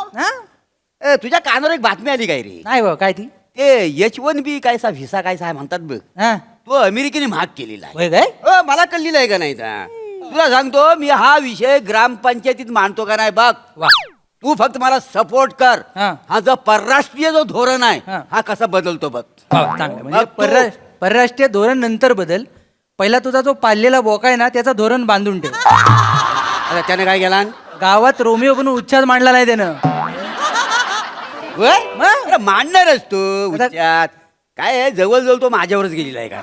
तुझ्या कानावर एक बातमी आली काय रे? नाही बा, काय ती? ते H1B कायसा व्हिसा कायसा आहे म्हणतात बघ. हा, तो अमेरिकेने महाग केलेला आहे. होय काय? मला कळलेलं आहे का नाही का? तुला सांगतो मी, हा विषय ग्रामपंचायतीत मांडतो का नाही बघ. वा. तू फक्त मला सपोर्ट कर. हा. हा जो परराष्ट्रीय जो धोरण आहे हा. हा कसा बदलतो बघ. वा, चांगलं. म्हणजे मग तू- परराष्ट्रीय धोरण नंतर बदल. पहिला तुझा जो पाळलेला बोका आहे ना, त्याचा धोरण बांधून ठेव. आता त्याने काय केला? गावात रोमिओ बनून उच्चार मांडला नाही त्यानं. अरे मांडणारच तू उच्चात. काय आहे, जवळजवळ तो माझ्यावरच गेलेला आहे का?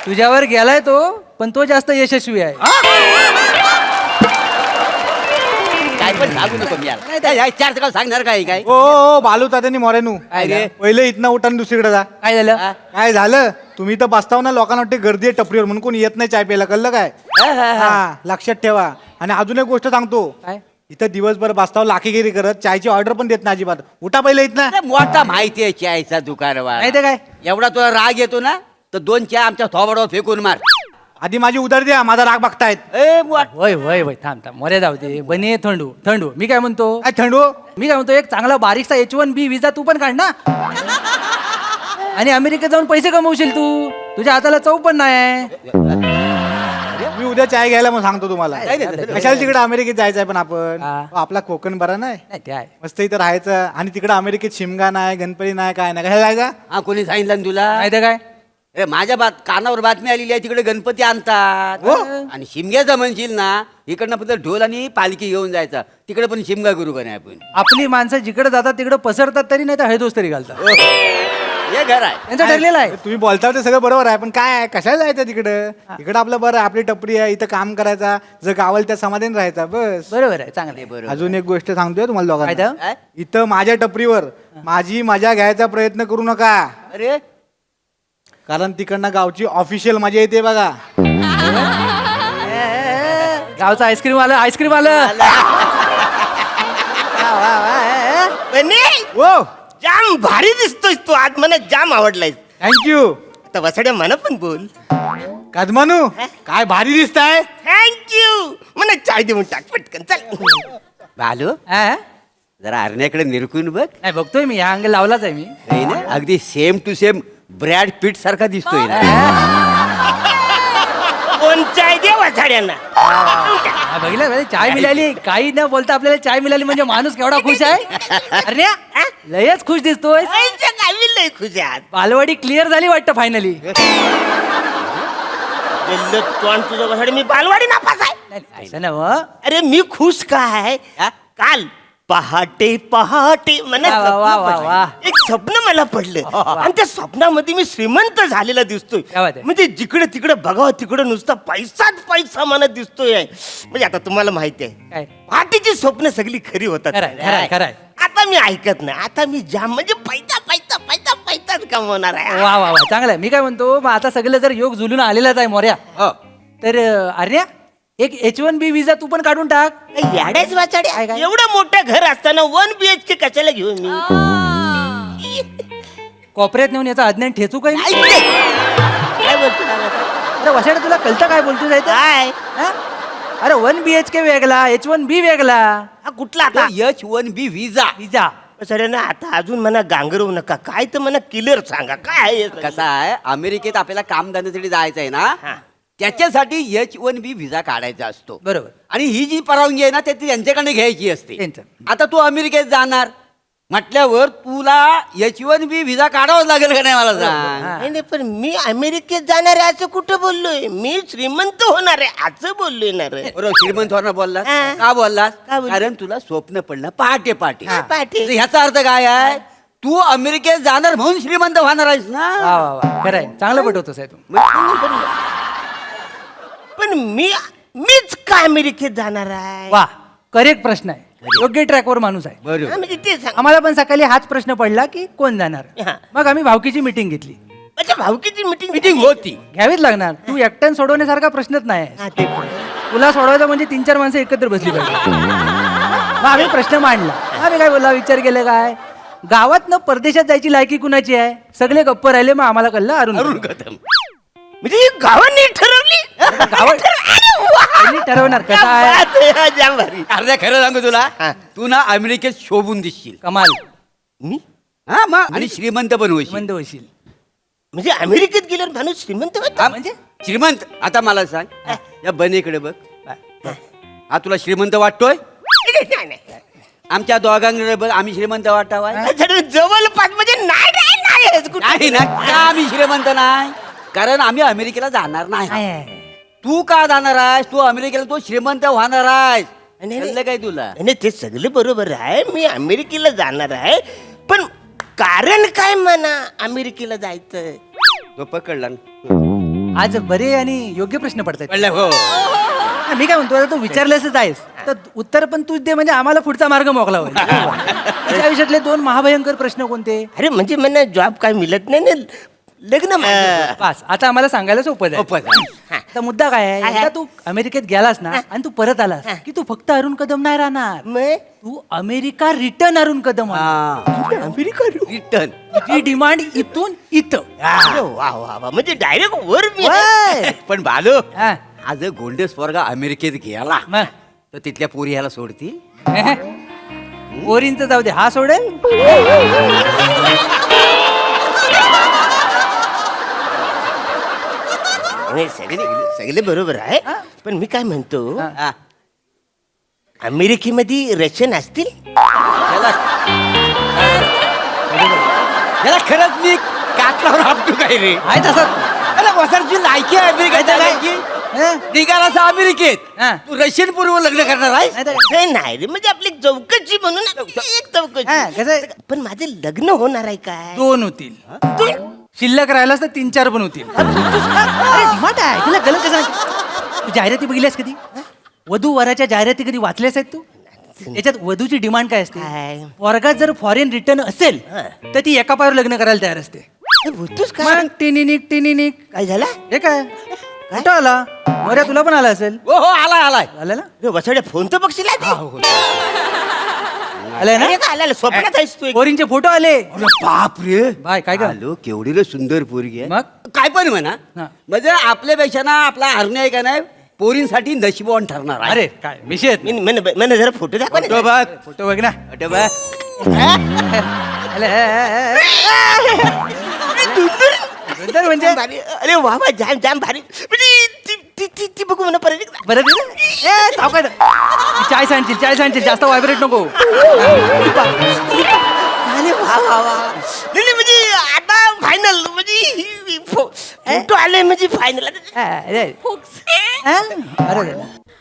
तुझ्यावर गेलाय तो, पण तो जास्त यशस्वी आहे. काय पण सांगू नको मी यार. काय चार सकाळ सांगणार काय काय? ओ बालू तात्यांनी मोरेनू काय रे? पहिले इथनं उठा आणि दुसरीकडे जा. काय झालं? हा? काय झालं? तुम्ही तर बसताव ना, लोकांना वाटते गर्दी आहे टपरीवर म्हणून कोणी येत नाही चाय प्यायला. कळलं काय? हा, लक्षात ठेवा. आणि अजून एक गोष्ट सांगतो, काय? इथं दिवसभर बसताव लाखीगिरी करत, चायची ऑर्डर पण देत नाही अजिबात. उठा पहिले इथनं. अरे मोठा माहिती आहे चायचा दुकानवाला. नाही ते काय? एवढा तुला राग येतो ना, तर 2 चहा आमच्या थोबाडावर फेकून मार. आधी माझी उधार द्या, माझा राग बघतायत. ए मोठ वय वय वय, थांब थांब, मर्यादा होते. बने थंडू थंडू. मी काय म्हणतो, काय थंडू? मी काय म्हणतो, एक चांगला बारीकसा H1B विजा तू पण काढ ना, आणि अमेरिकेत जाऊन पैसे कमवशील तू. तुझ्या हाताला चव पण नाही. मी उद्या चाय घ्यायला मग सांगतो तुम्हाला. काय देतात? कशाला तिकडे अमेरिकेत जायचंय पण आपण? हा. आपला कोकण बरा नाही, नाही ते आहे. मस्त इथं राहायचं. आणि तिकडे अमेरिकेत शिमगा नाही, गणपती नाही, काय नाही. कशाला जायचं? हा कोणी सांगितलं ना तुला? नाही ते काय? अरे माझ्या कानावर बातमी आलेली आहे, तिकडे गणपती आणतात. हो. आणि शिमग्याचं म्हणशील ना, इकडनं फक्त ढोल आणि पालखी घेऊन जायचा. तिकडे पण शिमगा करू का नाही आपण? आपली माणसं जिकडे जातात तिकडे पसरतात तरी, नाही तर हैदोस तरी घालतात. हे घर आहे. त्यांचं ठरलेलं आहे. तुम्ही बोलता ते सगळं बरोबर आहे, पण काय आहे, कशाला जायचं तिकडं? इकडं आपलं बरं आहे, आपली टपरी आहे, इथं काम करायचा, जर गावाला त्या समाधान राहायचा बस. बरोबर आहे, चांगलं आहे. बरोबर. अजून एक गोष्ट सांगतोय तुम्हाला काय दोघांना. तर? काय? इथं माझ्या टपरीवर माझी मजा घ्यायचा प्रयत्न करू नका, अरे कारण तिकडनं गावची ऑफिशियल मजा येते बघा. गावचं आईस्क्रीम आलं, आईस्क्रीम आलं. ओ जाम भारी दिसतोय तू आज, मला जाम आवडलाय. थँक्यू. आता वसाड्या मला पण बोल. कदमानू काय भारी दिसताय. थँक्यू. मला चाय देऊन टाक पटकन, चल. बालू हा? जरा अरण्याकडे निरकून बघ. नाही बघतोय मी, हा अंग लावलाच आहे मी. नाही ना, अगदी same to same Brad Pitt सारखा दिसतोय ना. कोण चाय दे वसाड्यांना. हा, बघितलं म्हणजे चाय मिळाली, काही न बोलता आपल्याला चाय मिळाली म्हणजे माणूस केवढा खुश आहे. अरे लयच खुश दिसतोय. आईच्या गावी लय खुश आहे. बालवाडी क्लिअर झाली वाटतं फायनली. तोंड तुझं वसाडे, मी बालवाडी नापास आहे. असं ना मग. अरे मी खुश काय, काल पहाटे पहाटे मला वा, वा, स्वप्न वा, वा, पडलं. वा. एक स्वप्न मला पडलं आणि त्या स्वप्नामध्ये मी श्रीमंत झालेला दिसतोय. क्या बात आहे. म्हणजे जिकडे तिकडे बघावं तिकडे नुसता पैसाच पैसा मला दिसतोय. म्हणजे आता तुम्हाला माहिती आहे, काय? पहाटेची स्वप्न सगळी खरी होतात. खरंय, खरंय, खरंय. आता मी ऐकत नाही, आता मी जाम म्हणजे पैसा पैसा पैसा पैसाच कमवणार आहे. वा वा वा, चांगलं आहे. मी काय म्हणतो, मग आता सगळं जर योग झुलून आलेलाच आहे मोर्या, तर अरे एक H1B विजा तू पण काढून टाक. याड्याच वाचाड्या, काय, काय? एवढं मोठं घर असताना 1 BHK कशाला घेऊ मी? कोपऱ्यात नेऊन याचा अज्ञान ठेचू काही ऐक ते. काय बोलतो अरे वसाडे तुला कळतं काय बोलतो जायचं काय अरे 1 BHK वेगळा H1B वेगळा हा कुठला आता H1B व्हिसा विजा सर ना आता अजून म्हणा गांगरवू नका काय तर म्हणा क्लिअर सांगा काय आहे हे सगळं? कसा आहे अमेरिकेत आपल्याला कामधंद्यासाठी जायचं आहे ना हा. त्याच्यासाठी H1B व्हिसा काढायचा असतो बरोबर आणि ही जी परवानगी आहे ना ती त्यांच्याकडे घ्यायची असते त्यांचं. आता तू अमेरिकेत जाणार म्हटल्यावर तुला H1B व्हिसा काढावाच लागेल का नाही मला सांग नाही नाही, पण मी अमेरिकेत जाणार आहे असं कुठं बोललोय मी श्रीमंत होणार आहे असं बोललोय ना रे बरोबर श्रीमंत होणार बोललास हा. का बोललास का बोललो? कारण तुला स्वप्न पडलं पहाटे पहाटे हा, पहाटे. तर ह्याचा अर्थ काय आहे तू अमेरिकेत जाणार म्हणून श्रीमंत होणार आहेस ना वा वा वा खरं आहे चांगलं पटवतोस आहे तू पण मीच का अमेरिकेत जाणार आहे वा करेक्ट प्रश्न आहे योग्य ट्रॅकवर माणूस आहे बरोबर हा, म्हणजे ते सांग आम्हाला पण सकाळी हाच प्रश्न पडला की कोण जाणार हा. मग आम्ही भावकीची मीटिंग घेतली अच्छा भाऊकीची मीटिंग मीटिंग होती घ्यावीच लागणार तू एकट्यान सोडवण्यासारखा प्रश्नच नाही आहे. हा ते पण. तुला सोडवायचं म्हणजे 3-4 माणसं एकत्र बसली पाहिजे मग आम्ही प्रश्न मांडला आम्ही काय बोलला विचार केले काय गावात परदेशात जायची लायकी कुणाची आहे सगळे गप्प राहिले मग आम्हाला कळलं अरुण कदम म्हणजे ही गावांनी ठरवली त्यांनी ठरवणार कसं आहे बात आहे, हा, जाम भारी. अर्ध्या खरं सांगू तुला हा. तू ना अमेरिकेत शोभून दिसशील कमाल मी हा मग आणि श्रीमंत पण होशील मंद होशील म्हणजे अमेरिकेत गेल्यावर माणूस श्रीमंत होतो हा, म्हणजे श्रीमंत आता मला सांग या बनेकडे बघ हा तुला श्रीमंत वाटतोय नाही, नाही. आमच्या दोघांकडे बघ आम्ही श्रीमंत वाटावा जरा जवळपास म्हणजे नाही नाही, नाही हेच कुठं. नाही ना का आम्ही श्रीमंत नाही कारण आम्ही अमेरिकेला जाणार नाही तू का जाणार आहेस तू अमेरिकेला तो श्रीमंत होणार आहेस नाही, कळलं काय तुला नाही ते सगळं बरोबर आहे मी अमेरिकेला जाणार आहे पण कारण काय म्हणा अमेरिकेला जायचं तो पकडला ना. आज बरे आणि योग्य प्रश्न पडतात कळलं हो मी काय म्हणतो आता तू विचारलेसच आहेस तर उत्तर पण तूच दे म्हणजे आम्हाला पुढचा मार्ग मोकला होईल तुझ्या आयुष्यातले 2 महाभयंकर प्रश्न कोणते अरे म्हणजे मला जॉब काय मिळत नाही ना लग्न माझं. पास आता आम्हाला सांगायला सोपं सोपं आहे तर मुद्दा काय आहे काय आहे? एकदा तू अमेरिकेत गेलास ना आणि तू परत आलास की तू फक्त अरुण कदम नाही राहणार मग तू अमेरिका रिटर्न अरुण कदम होणार. अमेरिका रिटर्न तुझी डिमांड इथून इथं अरे वा वा वा म्हणजे डायरेक्ट वर मी वय. पण बालू हा. आज गोंडे स्वर्ग अमेरिकेत गेला मग. तर तिथल्या पोरी ह्याला सोडतील पोरींचं जाऊ दे हा सोडेल नाही, सगळे बरोबर आहे पण मी काय म्हणतो हा. अमेरिकेमध्ये रशियन असतील याला याला खरंच मी कातरावर आपटू काय रे आहे तसं अरे वसरची लायकी आहे अमेरिकेत जायची निघाला असं अमेरिकेत हा. तू रशियन पूर्व लग्न करणार आहे नाही तर- हे नाही रे म्हणजे आपली चौकशी म्हणून एक हा, कसं चौकशी आहे? पण माझे लग्न होणार आहे काय 2 होतील शिल्लक राहिलास तर 3-4 पण होतील अरे डिमांड आहे तुला गलत कसं तू जाहिराती बघितल्यास कधी वधू वराच्या जाहिराती कधी वाचल्यास आहेत तू याच्यात वधूची डिमांड काय असते काय? वर्गात जर फॉरेन रिटर्न असेल तर ती एका पायावर लग्न करायला तयार असते हे होतोच काय मग टिनिनिक काय झालं हे काय कुठं आला मोऱ्या तुला पण आला असेल हो हो आलाय आलाय आला ना रे वसड्या फोन तर बघशील आलाय ना आला स्वप्नात आहेस तू एक. पोरींचे फोटो आले बाप रे बाय काय का आलो केवढी रे सुंदर पोरगी आहे मग काय पण म्हणा हा. म्हणजे आपल्यापेक्षा ना आपला हरणे आहे का नाही पोरींसाठी नशिबवान ठरणार आहे अरे काय विषय आहेत. मला जरा फोटो दाखवा फोटो ना. बघ फोटो बघ ना फोटो बघ सुंदर म्हणजे जाम भारी. अरे वा वा जाम जाम भारी म्हणजे ती बघू म्हणा परत एकदा. बरं दे ना. ए, सावकाश. चाय सांडशील जास्त व्हायब्रेट नको अरे वा वा वा नाही म्हणजे आता फायनल म्हणजे फोटो आले म्हणजे फायनल अरे अरे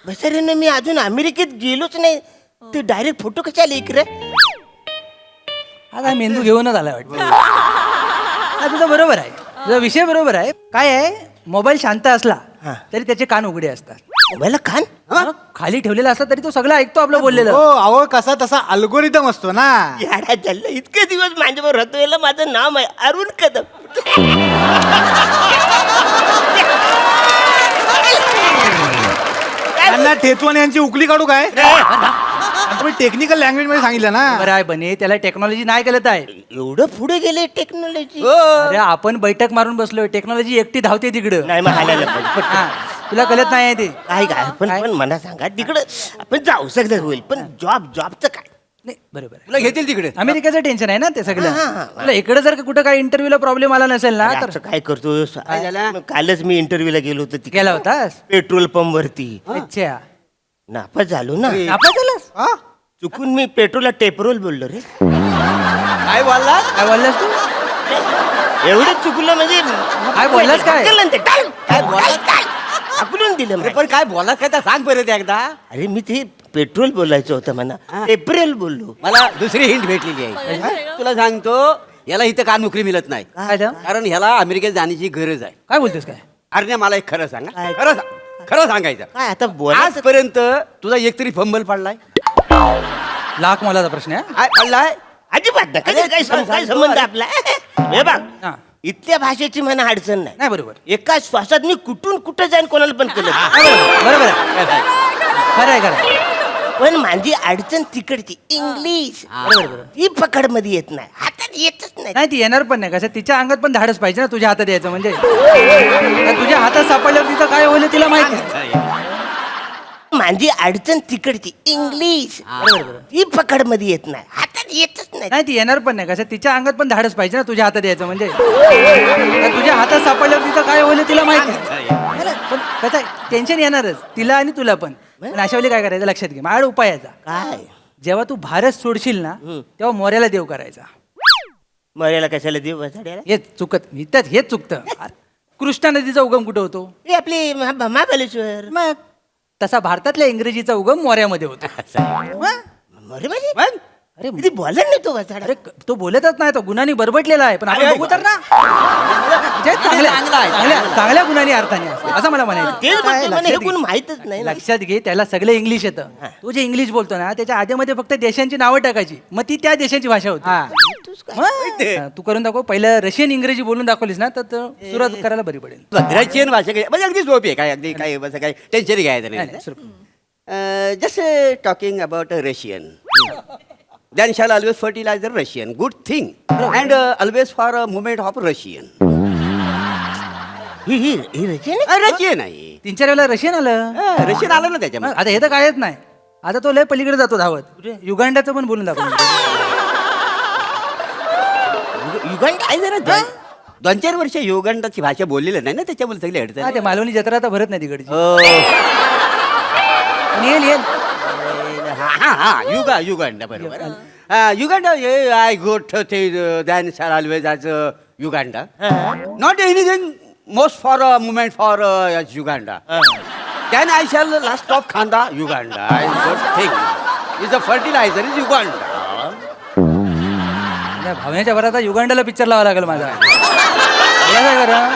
बसरे ना मी अजून अमेरिकेत गेलोच नाही ते डायरेक्ट फोटो कशा आले इकडे आता मेंदू घेऊनच आला वाटतं हा, तुझं बरोबर आहे तुझा विषय बरोबर आहे काय आहे मोबाईल शांत असला तरी त्याचे कान उघडे असतात मोबाईलला कान मग खाली ठेवलेला असला तरी तो सगळं ऐकतो आपलं बोललेलं हो अहो कसा तसा अल्गोरिदम असतो ना याडा चाललं इतके दिवस माझ्यावर राहतो याला माझं नाव आहे अरुण कदम त्यांना ठेचून यांची उकली काढू काय आपण टेक्निकल लँग्वेज मध्ये सांगितलं ना. बरं आहे बने, त्याला टेक्नॉलॉजी नाही कळत आहे. एवढं पुढे गेले टेक्नॉलॉजी. अरे आपण बैठक मारून बसलोय, टेक्नॉलॉजी एकटी धावते तिकडं. नाही मग हालायला पाहिजे. हा, तुला कळत नाही ते. काय काय पण मला सांगा तिकडं आपण जाऊ सगळं होईल पण जॉबचं काय. नाही बरोबर आहे. तुला घेतील तिकडे. अमेरिकेचं टेन्शन आहे ना ते हा, सगळं. हा. तुला इकडे जर कुठं काही इंटरव्ह्यूला प्रॉब्लेम आला नसेल ना अरे, तर असं काय करतो कालच मी इंटरव्ह्यूला गेलो होतो तिकडे. गेला होतास. पेट्रोल पंप वरती अच्छा, नापास झालो ना. नापास झालास? चुकून मी पेट्रोलला टेपरोल बोललो रे. काय बोलला? काय बोललास तू? एवढं चुकलं म्हणजे काय बोललास काय? ढकललं ते. काय बोलायचं काय हाकलून दिलं मला. पण काय बोलला काय तर सांग परत एकदा. अरे मी ते पेट्रोल बोलायचं होतं म्हणा एप्रिल बोललो. मला दुसरी हिंट भेटलेली आहे. तुला सांगतो याला इथं का नोकरी मिळत नाही, काय झालं? कारण ह्याला अमेरिकेत जाण्याची गरज आहे. काय बोलतोस काय? अरे मला एक खरं सांग काय? खरं सांगायचं. काय आता बोला. आजपर्यंत तुझा एकतरी फंबल पडलाय? लाख मोलाचा प्रश्न आहे. काय पडलाय? अजिबात नाही. अरे, काय काय संबंध आपला हे बघ हा. इथल्या भाषेची म्हणा अडचण नाही. नाही बरोबर. एका श्वासात मी कुठून कुठं जाईन कोणाला पण केलं. बरोबर आहे. खरं आहे, खरं आहे. पण माझी अडचण तिकडची इंग्लिश ती पकड मध्ये येत नाही, हातात येतच नाही. नाही ती येणार पण नाही. कसं तिच्या अंगात पण धाडस पाहिजे ना तुझ्या हातात यायचं म्हणजे. तर तुझ्या हातात सापडल्यावर तिचं काय होईल तिला माहित नाही. माझी अडचण तिकडची इंग्लिश ती पकड मध्ये येत नाही, हातात येतच नाही. नाही ती येणार पण नाही. कसं तिच्या अंगात पण धाडस पाहिजे ना तुझ्या हातात यायचं म्हणजे. तर तुझ्या हातात सापडल्यावर तिचं काय होईल तिला माहित नाही. पण कसं टेन्शन येणारच तिला आणि तुला पण. पण अशा वेळी काय करायचं लक्षात घे, माझ्या उपायाचा. काय जेव्हा तू भारत सोडशील ना तेव्हा मोऱ्याला देव करायचा. मर्याला कशाला देऊ बसाड्याला. हेच चुकत हेच चुकतं. कृष्णा नदीचा उगम कुठं होतो? हे आपली महाबलेश्वर. मग तसा भारतातल्या इंग्रजीचा उगम मोऱ्यामध्ये होतो. अरे माझी अरे किती बोलत नाही तो बसाडा. अरे तो बोलतच नाही, तो गुन्हानी बरबटलेला आहे. पण आपण अरे, बघू तर ना म्हणजे चांगल्या गुन्हानी अर्थाने असते, असं मला म्हणायचं. तेच म्हणते, मला हे लक्षात गुण घे. माहितच नाही ना. लक्षात घे, त्याला सगळं इंग्लिश येतं. तू जे इंग्लिश बोलतो ना त्याच्या आधीमध्ये फक्त देशांची नावं टाकायची, मग ती त्या देशांची भाषा होती. मग तू करून दाखव. पहिलं रशियन इंग्रजी बोलून दाखवलीस ना तर सुरुवात करायला बरी पडेल. रशियन भाषा काय म्हणजे अगदी सोपी आहे. काय अगदी काय बस काय टेन्शन घ्यायचं नाही. Just talking about Russian. Then shall always fertilizer Russian. Good thing. And always for a movement of Russian. ही रचना आहे? रशियन आहे. 3-4 वेळेला रशियन आलं. रशियन आलं ना त्याच्यामध्ये. आता हे तर कायच नाही. आता तो लय पलीकडे जातो धावत. युगांडाचं पण बोलून दाखव. युगांड काय जरा 2-4 वर्ष युगांडाची भाषा बोललेलं नाही ना त्याच्यामुळे सगळी हा, अडचण. ते मालवणी जत्रा आता भरत नाही तिकडची. हो. पण येईल. युगांडा बरोबर. युगांडा आय गोट ते then shall always as Uganda. Not anything most for a movement for Uganda. Then I shall last of खांदा Uganda. I got thing is a fertiliser is Uganda. भावनेच्या भरात आता युगांडाला picture लावा लागेल माझा. काय करा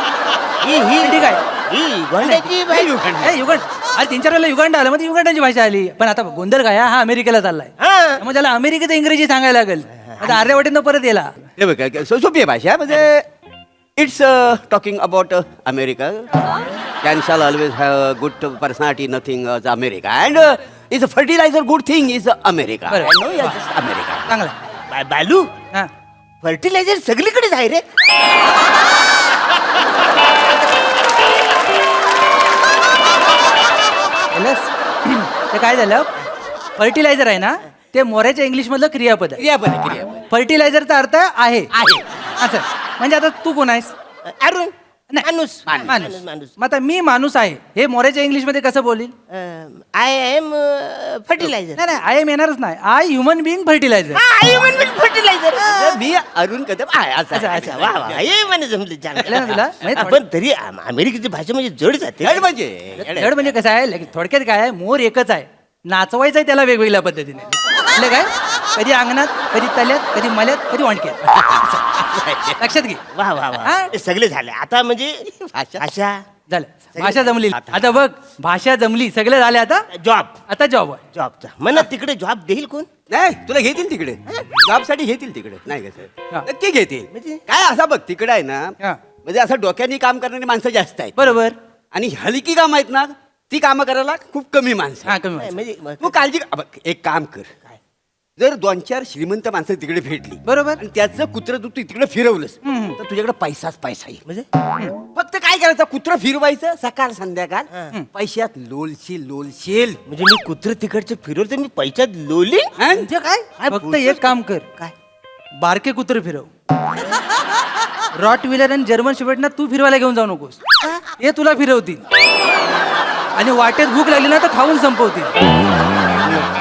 ठीक आहे. ही युगांडाची भाषा. युगांड अरे 3-4 वेळेला युगांडा आलं, मग युगांडाची भाषा आली. पण आता गोंधळ काय हा अमेरिकेला चाललाय. हा. मग त्याला अमेरिकेचं इंग्रजी सांगायला लागेल. आता आर्यवाटीनं परत येला. हे बघा सोपी आहे भाषा म्हणजे it's talking about America. Then shall always have good personality nothing America. And is a fertiliser good thing is America. America चांगला बालू हा. फर्टिलायझर सगळीकडेच आहे रे. ते काय झालं फर्टिलायझर आहे ना ते मोऱ्याच्या इंग्लिश मधलं क्रियापद आहे. क्रियापद. फर्टिलायझरचा अर्थ आहे असं. म्हणजे आता तू कोण आहेस? अरुण माणूस माणूस. मग आता मी माणूस आहे हे मोऱ्याच्या इंग्लिश मध्ये कसं बोलील? I am fertiliser. नाही आय एम येणारच नाही. I human being fertiliser. Fertiliser. मी अरुण कदम आहे असं अच्छा वा वा हे मला जमले कळलं ना तुला? म्हणजे पण तरी अमेरिकेची भाषा म्हणजे जड जाते. धड म्हणजे धड म्हणजे कसं आहे थोडक्यात काय आहे मोर एकच आहे. नाचवायचं आहे त्याला वेगवेगळ्या पद्धतीने. म्हणजे काय कधी अंगणात कधी तल्यात कधी मल्यात कधी वाणक्यात. लक्षात घे. वा वा वा हा? हे सगळे झाले आता म्हणजे भाषा झालं भाषा जमली. आता बघ भाषा जमली सगळं झालं. आता जॉब आता जॉब आहे. जॉबचा म्हणा तिकडे जॉब देईल कोण? नाही तुला घेतील तिकडे जॉबसाठी घेतील तिकडे. नाही कसं हा. नक्की घेतील. म्हणजे? काय असा बघ तिकडे आहे ना हा. म्हणजे असं डोक्याने काम करणारी माणसं जास्त आहेत बरोबर. आणि हलकी काम आहेत ना ती कामं करायला खूप कमी माणसं. हा कमी व्हायचं. म्हणजे तू काळजी बघ एक काम कर जर 2-4 श्रीमंत माणसं तिकडे भेटली बरोबर. आणि त्याचं कुत्र तू तिकडे फिरवलंस तर तुझ्याकडे पैसाच पैसा येईल. म्हणजे फक्त काय करायचं, कुत्र फिरवायचं सकाळ संध्याकाळ, पैशात लोलशील. म्हणजे मी कुत्र तिकडचे फिरवलं तर मी पैशात लोली हं? म्हणजे काय फक्त एक काम कर, काय बारके कुत्रे फिरव. रॉट व्हीलर आणि जर्मन शेपर्डना तू फिरवायला घेऊन जाऊ नकोस, हे तुला फिरवतील आणि वाटेत भूक लागली ना तर खाऊन संपवतील.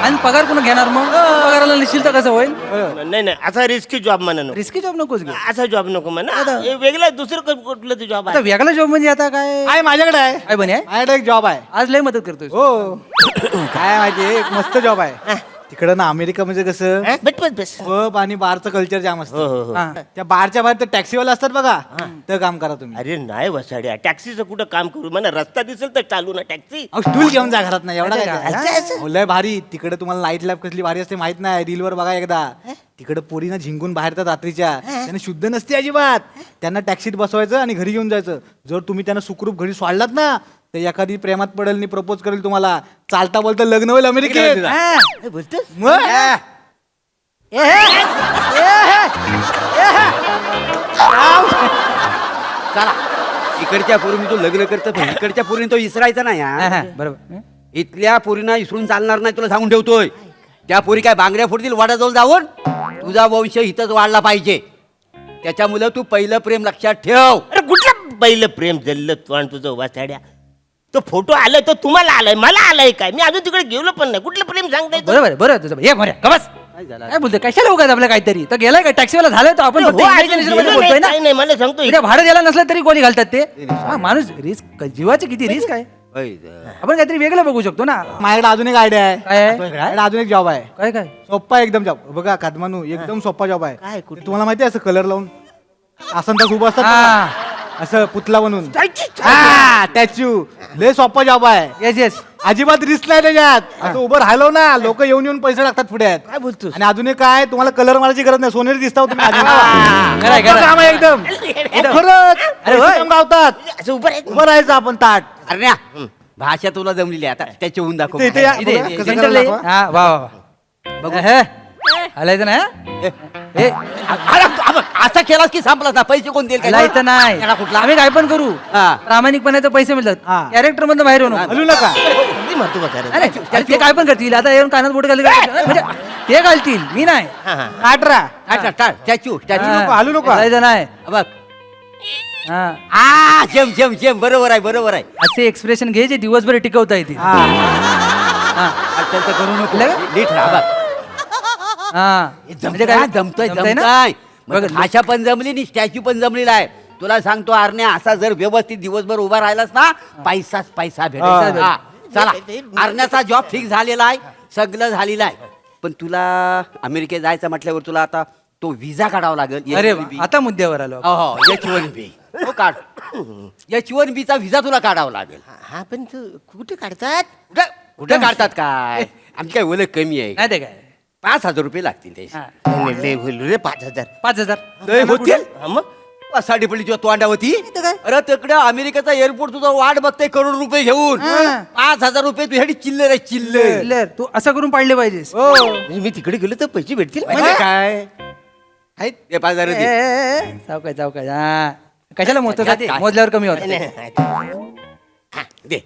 आणि पगार कोण घेणार मग? पगाराला निश्चित कसं होईल? नाही नाही असा रिस्की जॉब म्हणा नको. रिस्की जॉब नकोस घे. असा जॉब नको म्हणा. हे वेगळा दुसरं कुठलं ते जॉब आता आहे. वेगळा जॉब म्हणजे आता काय आहे माझ्याकडे आहे. काय बने आहे? माझ्याकडे एक जॉब आहे. आज लय मदत करतोय. हो काय माहिती एक मस्त जॉब आहे. तिकडं ना अमेरिका म्हणजे कसं बस पब आणि बारचं कल्चर जाम हो, असतं. हो, हो. हा. त्या बारच्या बाहेर टॅक्सीवाला असतात बघा, तर काम करा तुम्ही. अरे नाही वसाड्या टॅक्सीचं कुठं काम करू म्हणा. रस्ता दिसेल तर चालू ना टॅक्सी. स्टूल घेऊन जा घरात नाही एवढा अच्छा, काय अच्छा, ते? अच्छा. हो, लय भारी. तिकडे तुम्हाला नाईट लाईफ कसली भारी असते माहित नाही, रीलवर बघा एकदा. तिकडे पोरीनं झिंगून बाहेर येतात रात्रीच्या, त्यांना शुद्ध नसते अजिबात. त्यांना टॅक्सीत बसवायचं आणि घरी घेऊन जायचं. जर तुम्ही त्यांना सुखरूप घरी सोडलात ना तर एखादी प्रेमात पडेल आणि प्रपोज करेल तुम्हाला. चालता बोलता लग्न होईल अमेरिकेत. हा. हे बोलतोस? मग? चला इकडच्या पोरीने तो लग्न करतो पण इकडच्या पोरीने तो इसरायचा नाही हा, हा. बरोबर. इथल्या पोरींना इसरून चालणार नाही, तुला सांगून ठेवतोय. त्या पोरी काय बांगड्या फोडतील वाडाजवळ जाऊन? तुझा वंश इथंच वाढला पाहिजे. त्याच्यामुळे तू पहिलं प्रेम लक्षात ठेव. अरे कुठलं पहिलं प्रेम जल्लं तू आणि तुझं वासाड्या. तो फोटो आलाय तो तुम्हाला आलाय मला आलाय काय? मी अजून तिकडे गेलो पण नाही. कुठलं प्रेम सांगताय तू? बरोबर आहे, बरोबर आहे तुझं. हे बरं का बस काय बोलतोय, कशाला उगाच आपलं काहीतरी तर गेलाय का टॅक्सीवाला झालाय तो आपण हो, फक्त अजून imagination मध्ये गेलो बोलतोय नाही, ना. काही नाही मला सांगतोय. उद्या भाडं द्यायला नसलं तरी गोळी घालतात ते. हा, माणूस रिस्क जीवाची किती रिस्क आहे. आपण काहीतरी वेगळं बघू शकतो ना. माझ्याकडे अजून एक आयडिया आहे. काय आहे? माझ्याकडे अजून एक जॉब आहे. काय काय सोप्पा एकदम जॉब. बघा खादमानू एकदम सोप्पा जॉब आहे. काय कुठलं? तुम्हाला माहिती आहे असं कलर लावून आसन तास उभं असतात हा. बघा. असं पुतला बनवून स्टॅच्यू. लय सोप्पा जॉब आहे. येस येस अजिबात रिस्क नाही त्याच्यात. असं उभं राहिलो ना लोक येऊन येऊन पैसे टाकतात पुढे आहेत. काय बोलतोस? आणि अजून एक काय तुम्हाला कलर मारायची गरज नाही. सोनेरी दिसता हो तुम्ही आधी. खरंय, सोपं खरंय. काम आहे एकदम. अहो, खरंच अरे पैसे होय. कम गावतात. असं उभं राहायचं. उभं राहायचं आपण ताट. अरे ना, भाषा तुला जमलेली आहे आता त्याची होऊन दाखव. इथे- इथे या. इथे बघा, कसं सेंटरला करायला ये. दाखवा. हा वा वा वा. बघू हे हलायचं ना हे अरे, बघ, असं केलास की संपला ना. पैसे कोण देईल काय? हलायचं नाही. त्याला कुठला आम्ही काय पण करू, हा. प्रामाणिकपणाचे पैसे मिळतात. हा. कॅरेक्टर मधनं बाहेर होणार हलू नका. किती म्हणतो वसाड्या? अरे ते काय पण करतील. आता येऊन कानात बोट घालतील म्हणजे ते घालतील, मी नाही. हा, हा. आटरा. स्टॅच्यू हा. नको, हलू नको. हलायचं नाही. बघ हा. जेम जेम जेम बरोबर आहे बरोबर आहे. असे एक्सप्रेशन घे जे दिवसभर टिकवता येतील. हा. हा. अत्यंत करू नको. लग- नीट राहा बघ. हा. म्हणजे काय जमतोय जमतंय ना? जमतोय. बघ, भाषा पण जमली आणि स्टॅच्यू पण जमलेला आहे. तुला सांगतो आरण्या, असा जर व्यवस्थित दिवसभर उभा राहिलास ना पैसाच पैसा भेटेल. हा. हा, चला आरण्याचा जॉब फिक्स झालेला आहे, सगळं झालेलं आहे. पण तुला अमेरिकेत जायचं म्हटल्यावर तुला आता तो विजा काढावा लागेल. अरे H1B. वा, आता मुद्द्यावर आलो. हो H1B. तो काढ. H1B चा विजा तुला काढावा लागेल. हा पण तू कुठे काढतात? कुठे काढतात काय? आमची काय ओळख कमी आहे. नाही ते काय 5,000 रुपये लागतील ते. हा. नाही, लय बोलू रे 5,000. 5,000 लय होतील. हा, मग साडी पडली तुझ्या तोंडावरती. काय? अरे तिकडे अमेरिकेचा एअरपोर्ट तुझा वाट बघते करोड रुपये घेऊन. 5,000 रुपये तुझ्यासाठी चिल्लर आहे चिल्लर. चिल्लर, तू असं करून पाडले पाहिजेस. म्हणजे मी तिकडे गेलो तर पैसे भेटतील म्हणजे काय? ते 5,000 दे. सावकाश सावकाश. हा कशाला मोजतो यात ते? काय? मोजल्यावर कमी होत. नाही, नाही. हा, दे.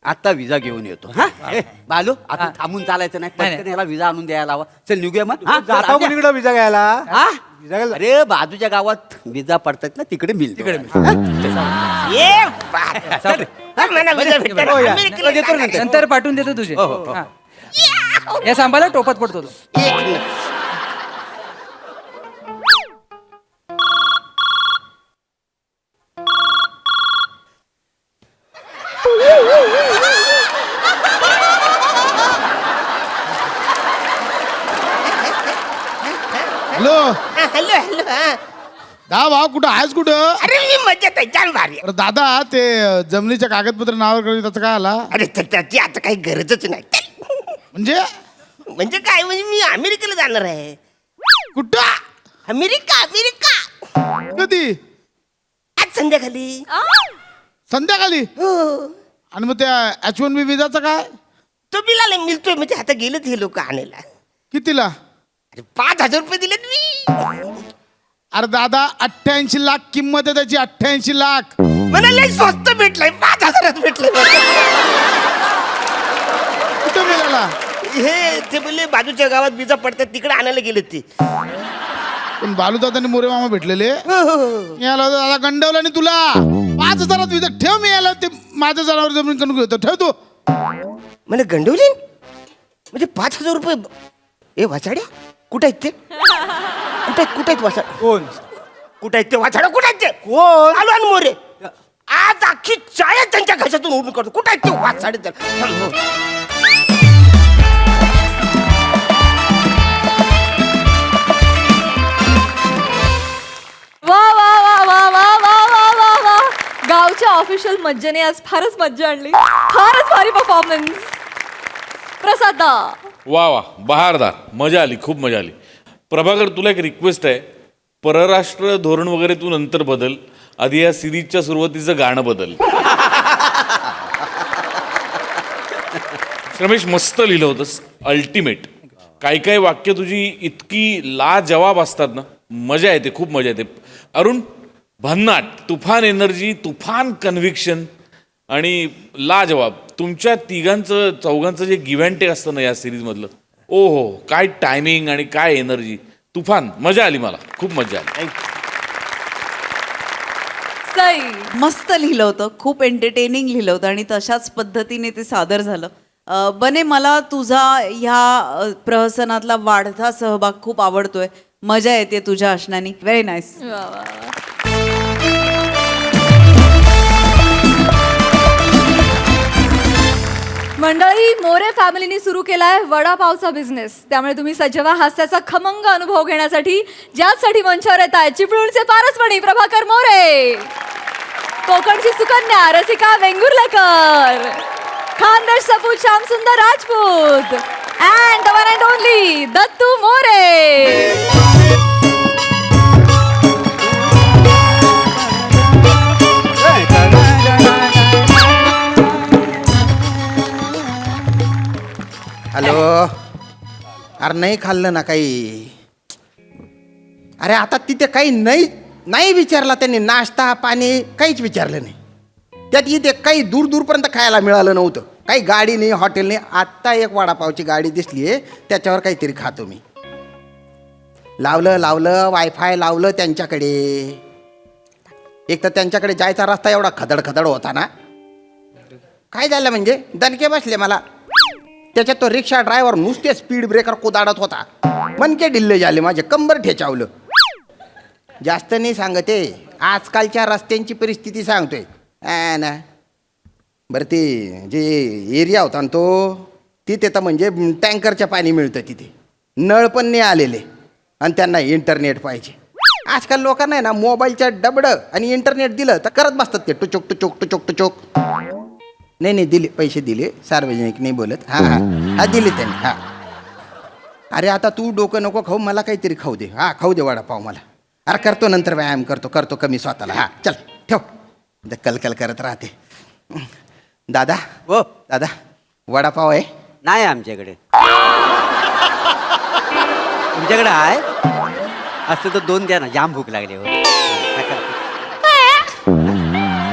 आता विजा घेऊन येतो. हा? ए, बालू आता हा. थांबून चालायचं नाही. नाही, पटकन याला विजा आणून द्यायला हवा. चल निघूया मग. हा, चल, जाता आज्ञा. कोणीकडे विजा घ्यायला? हा? विजा घ्यायला? अरे बाजूच्या गावात विजा पडतात ना तिकडे मिळतो. तिकडे ये बात. चल, चल, मला विजा भेटतात. हो, या. अमेरिकेला देतो नंतर. नंतर पाठवून देतो तुझे. हो, हो, हो. हा. या सांभाळा टोपात पडतो तो. एक मिनिट. हॅलो हा, हॅलो हॅलो हा. दा भाऊ कुठं आहेस कुठं? अरे मी मजेत आहे छान भारी आहे. अरे दादा ते जमिनीच्या कागदपत्र नावावर करायचं त्याचं काय आला अरे त्याची आता काही गरजच नाही. म्हणजे म्हणजे काय म्हणजे मी अमेरिकेला जाणार आहे. कुठं अमेरिका अमेरिका कधी आज संध्याकाळी. संध्याकाळी हो आणि मग त्या H1B विजाचं काय तो बिलाला मिळतोय म्हणजे आता गेलेत हे लोक आणायला. कितीला 5,000 रुपये दिलेत मी. अरे दादा 88 लाख किंमत आहे त्याची, 88 लाख. मला लय स्वस्त भेटलंय, 5,000 भेटलंय. कुठं मिळाला? हे ते बोलले बाजूच्या गावात विजा पडतात तिकडे आणायला गेले ते. पण बालूदादांनी मोरे मामा भेटलेले. याला दादा गंडवलं आणि तुला 5,000 विजा ठेव. मी याला ते माझं जनावर जमीन करून घेतो. ठेव तू. म्हणे गंडवली म्हणजे 5,000 रुपये. ए वाचाड्या कुठं आहेत ते? कुठं आहेत वाचाड? कोण कुठं आहेत ते वाचाडा? कुठं आहेत ते? कोण? आलो आणि मोरे. आज अख्खी चाय त्यांच्या घशातून उडून करतो. कुठं आहेत ते वाचाडे? वा वा वा वा वा वा वा वा वा. गावच्या ऑफिशियल मज्जेने आज फारच मज्जा आणली. फारच भारी परफॉर्मन्स. प्रसादा. वा वा बहारदार, मजा आली, खूप मजा आली. प्रभाकर, तुला एक रिक्वेस्ट आहे, परराष्ट्र धोरण वगैरे तू नंतर बदल, आधी या सिरीजच्या सुरुवातीचं गाणं बदल. रमेश, मस्त लिहिलं होतंस, अल्टिमेट. काही काही वाक्य तुझी इतकी लाजवाब असतात ना, मजा येते, खूप मजा येते. अरुण, भन्नाट, तुफान एनर्जी, तुफान कन्व्हिक्शन आणि लाजवाब. तुमच्या तिघांचं चौघांचं जे गिव्ह अँड टेक असतं ना या सिरीजमधलं, ओ हो, काय टायमिंग आणि काय एनर्जी, तुफान. मजा आली, मला खूप मजा आली. सई. मस्त लिहिलं होतं, खूप एंटरटेनिंग लिहिलं होतं आणि तशाच पद्धतीने ते सादर झालं. बने, मला तुझा ह्या प्रहसनातला वाढता सहभाग खूप आवडतोय. मजा येते तुझ्या असण्याने. Very nice. वा वा वा. मंडळी, मोरे फॅमिलीने सुरू केलाय वडापावचा बिझनेस. त्यामुळे तुम्ही सजवा हास्याचा खमंग अनुभव घेण्यासाठी ज्यासाठी मंचावर येत आहेत चिपळूणचे पारसमणी प्रभाकर मोरे, कोकणची सुकन्या रसिका वेंगुर्लेकर, खानदेश सपूत Shyamsundar Rajput and the one and only Dattu More. Hello. अरे नाही खाल्लं ना काही. अरे आता तिथे काही नाही विचारला त्यांनी. नाश्ता पाणी काहीच विचारलं नाही. त्यात इथे काही दूर दूरपर्यंत खायला मिळालं नव्हतं. काही गाडी नाही, हॉटेल नाही. आत्ता एक वडापावची गाडी दिसली आहे, त्याच्यावर काहीतरी खातो मी. लावलं वायफाय लावलं त्यांच्याकडे. एक तर त्यांच्याकडे जायचा रस्ता एवढा खदड होता ना. काय झालं म्हणजे दणके बसले मला. त्याच्यात तो रिक्षा ड्रायव्हर नुसते स्पीड ब्रेकर कोदाडत होता. मनके डिल्ले झाले माझे, कंबर ठेचावलं. जास्त नाही सांगते, आजकालच्या रस्त्यांची परिस्थिती सांगतोय. ना बरं, ते जे एरिया होता ना तो, तिथे तर म्हणजे टँकरच्या पाणी मिळतं तिथे. नळ पण नाही आलेले आणि त्यांना इंटरनेट पाहिजे. आजकाल लोकांना आहे ना मोबाईलच्या डबडं आणि इंटरनेट दिलं तर करत बसतात ते टुचोक. नाही दिले, पैसे दिले, सार्वजनिक नाही बोलत. हा दिले त्यांनी. हा. अरे आता तू डोकं नको खाऊ, मला काहीतरी खाऊ दे. हा, खाऊ दे वडापाव मला. अरे करतो नंतर, व्यायाम करतो कमी स्वतःला. हा चल ठेव. कलकल करत राहते. दादा, हो दादा वडापाव आहे? नाही आमच्याकडे. तुमच्याकडे आहे असतं तर 2 द्या ना, जाम भूक लागली.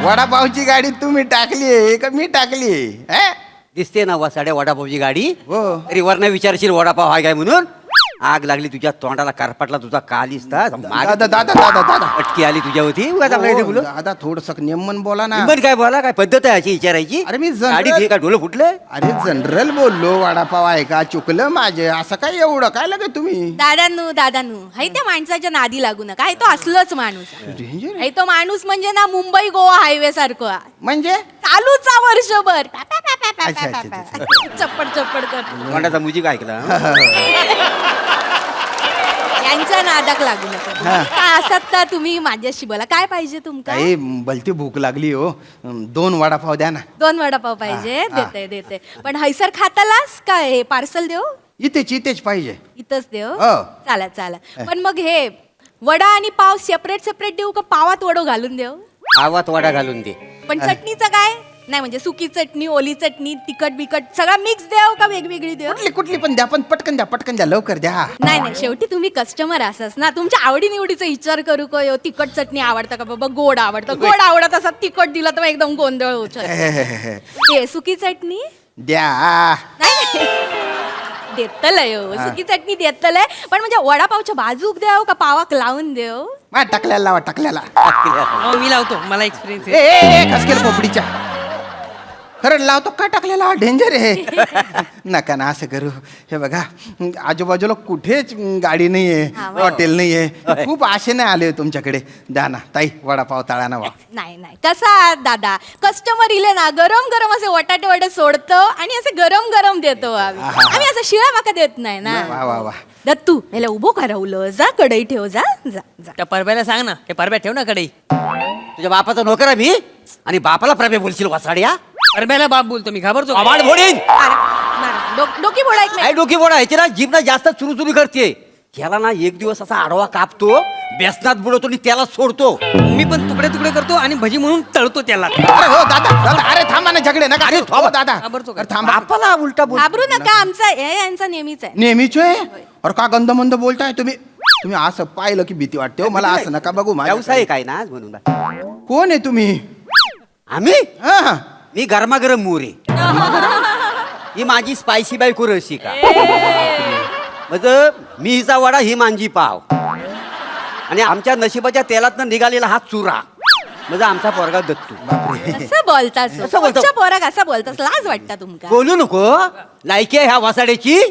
वडापावची गाडी तुम्ही टाकली आहे का मी टाकली आहे? दिसते ना वासाड्या वडापावची गाडी. हो. तरी वरनं विचारशील वडापाव आहे काय म्हणून. आग लागली तुझ्या तोंडाला, कारपाटला तुझा कालिस्ता. दादा अटकी आली तुझ्यावरती. उगाच आपल्या इथे बोलू. दादा थोडस नेमन बोला ना. निंबन काय बोला, काय पद्धत आहे अशी विचारायची? अरे मी गाडी घे का डोलं फुटलं? अरे जनरल बोललो, वडापाव आहे का, चुकलं माझे. असं काय एवढं काय लागे तुम्ही? दादानू हाय त्या माणसाच्या नादी लागू नका. हाय तो असलोच माणूस. डेंजर. हाय तो माणूस म्हणजे ना मुंबई गोवा हायवे सारखं म्हणजे चालूच वर्षभर अच्छा. चप्पड कर. तोंडाचा मुजी काय ऐकला? यांच्या नादाक लागू नका. काय असत का तुम्ही माझ्याशी बोला. काय पाहिजे तुमका? काही भलती भूक लागली हो. 2 वडापाव द्या ना. 2 वडापाव पाहिजे. देते. पण हैसर खातालास काय? हे पार्सल देऊ? इथेच पाहिजे. इथंच देऊ? हो. चाला. पण मग हे वडा आणि पाव सेपरेट देऊ का पावात वडो घालून देऊ? आवात वडा घालून दे. पण चटणीचं काय? नाही म्हणजे सुकी चटणी ओली चटणी तिखट बिकट सगळा मिक्स द्याव का वेगवेगळी द्याव? कुठली कुठली पण द्या, पण पटकन द्या लवकर द्या. नाही नाही शेवटी तुम्ही कस्टमर असाच ना, तुमच्या आवडी निवडीचा विचार करू का ह्यो? तिखट चटणी आवडतं का बाबा? गोड आवडतं, गोड आवडत असत तिखट दिलं तर एकदम गोंधळ होत. हे सुकी चटणी द्या. नाही देतलंय हो, सुकी चटणी देतलंय, पण म्हणजे वडापावच्या बाजूक द्याव का पावाक लावून देव? मा टाकल्याला लावा, टाकल्याला. मी लावतो, मला एक्सपिरियन्स ए खसकेल पोपडीच्या. खरं लावतो का टाकलेला? डेंजर आहे. नका ना असं करू. हे बघा आजूबाजूला कुठेच गाडी नाहीये, हॉटेल नाहीये, खूप आशेने आले तुमच्याकडे. द्या ना ताई वडापाव तळा ना वा. नाही नाही कसा आहात दादा? कस्टमर इले ना गरम गरम असे वटाटे वडे सोडतो आणि असे गरम गरम देतो आम्ही असं शिळा माका देत नाही ना. वा वा वा. दत्तू याला उभो करावलं, जा कढई ठेव, जा जा जा. त्या परब्याला सांग ना, हे परब्या ठेव ना कडे. तुझ्या बापाचा नोकर आहे मी आणि बापाला प्रभे बोलशील वासाड्या? परब्याला बाप बोलतो मी, घाबरतो का? आवाड फोडीन. अरे, नाही, डोकी फोडा एक काय डोकी बोडा ह्याची ना जीभ ना जास्त चुरू करते. ह्याला ना एक दिवस असा आडवा कापतो, बेसनात बुडवतो आणि त्याला सोडतो. मी पण तुकडे तुकडे करतो आणि भजी म्हणून तळतो त्याला. अरे हो दादा, अरे थांबा ना झगडे नका. अरे हो दादा, घाबरतो का? अरे थांबा. बापाला उलटा बोल. घाबरू नका, आमचा हे यांचा नेहमीच आहे. नेहमीच आहे. अरे का गंध मंद बोलताय तुम्ही? तुम्ही असं पाहिलं की भीती वाटते हो मला. असं नका बघू. व्यवसाय काय ना म्हणून. कोण आहे तुम्ही? आम्ही हा मी गरमागरम मोरे. ही माझी स्पायसी बायको रसिका. म्हणजे मी हिचा वडा, ही मांजी पाव आणि आमच्या नशिबाच्या तेलातनं निघालेला हा चुरा म्हणजे आमचा पोरगा दत्तू. असं बोलतास असं बोलतो. तुमच्या पोराक असं बोलतास, लाज वाटता तुमका? बोलू नको. लायकी आहे ह्या वासाड्याची.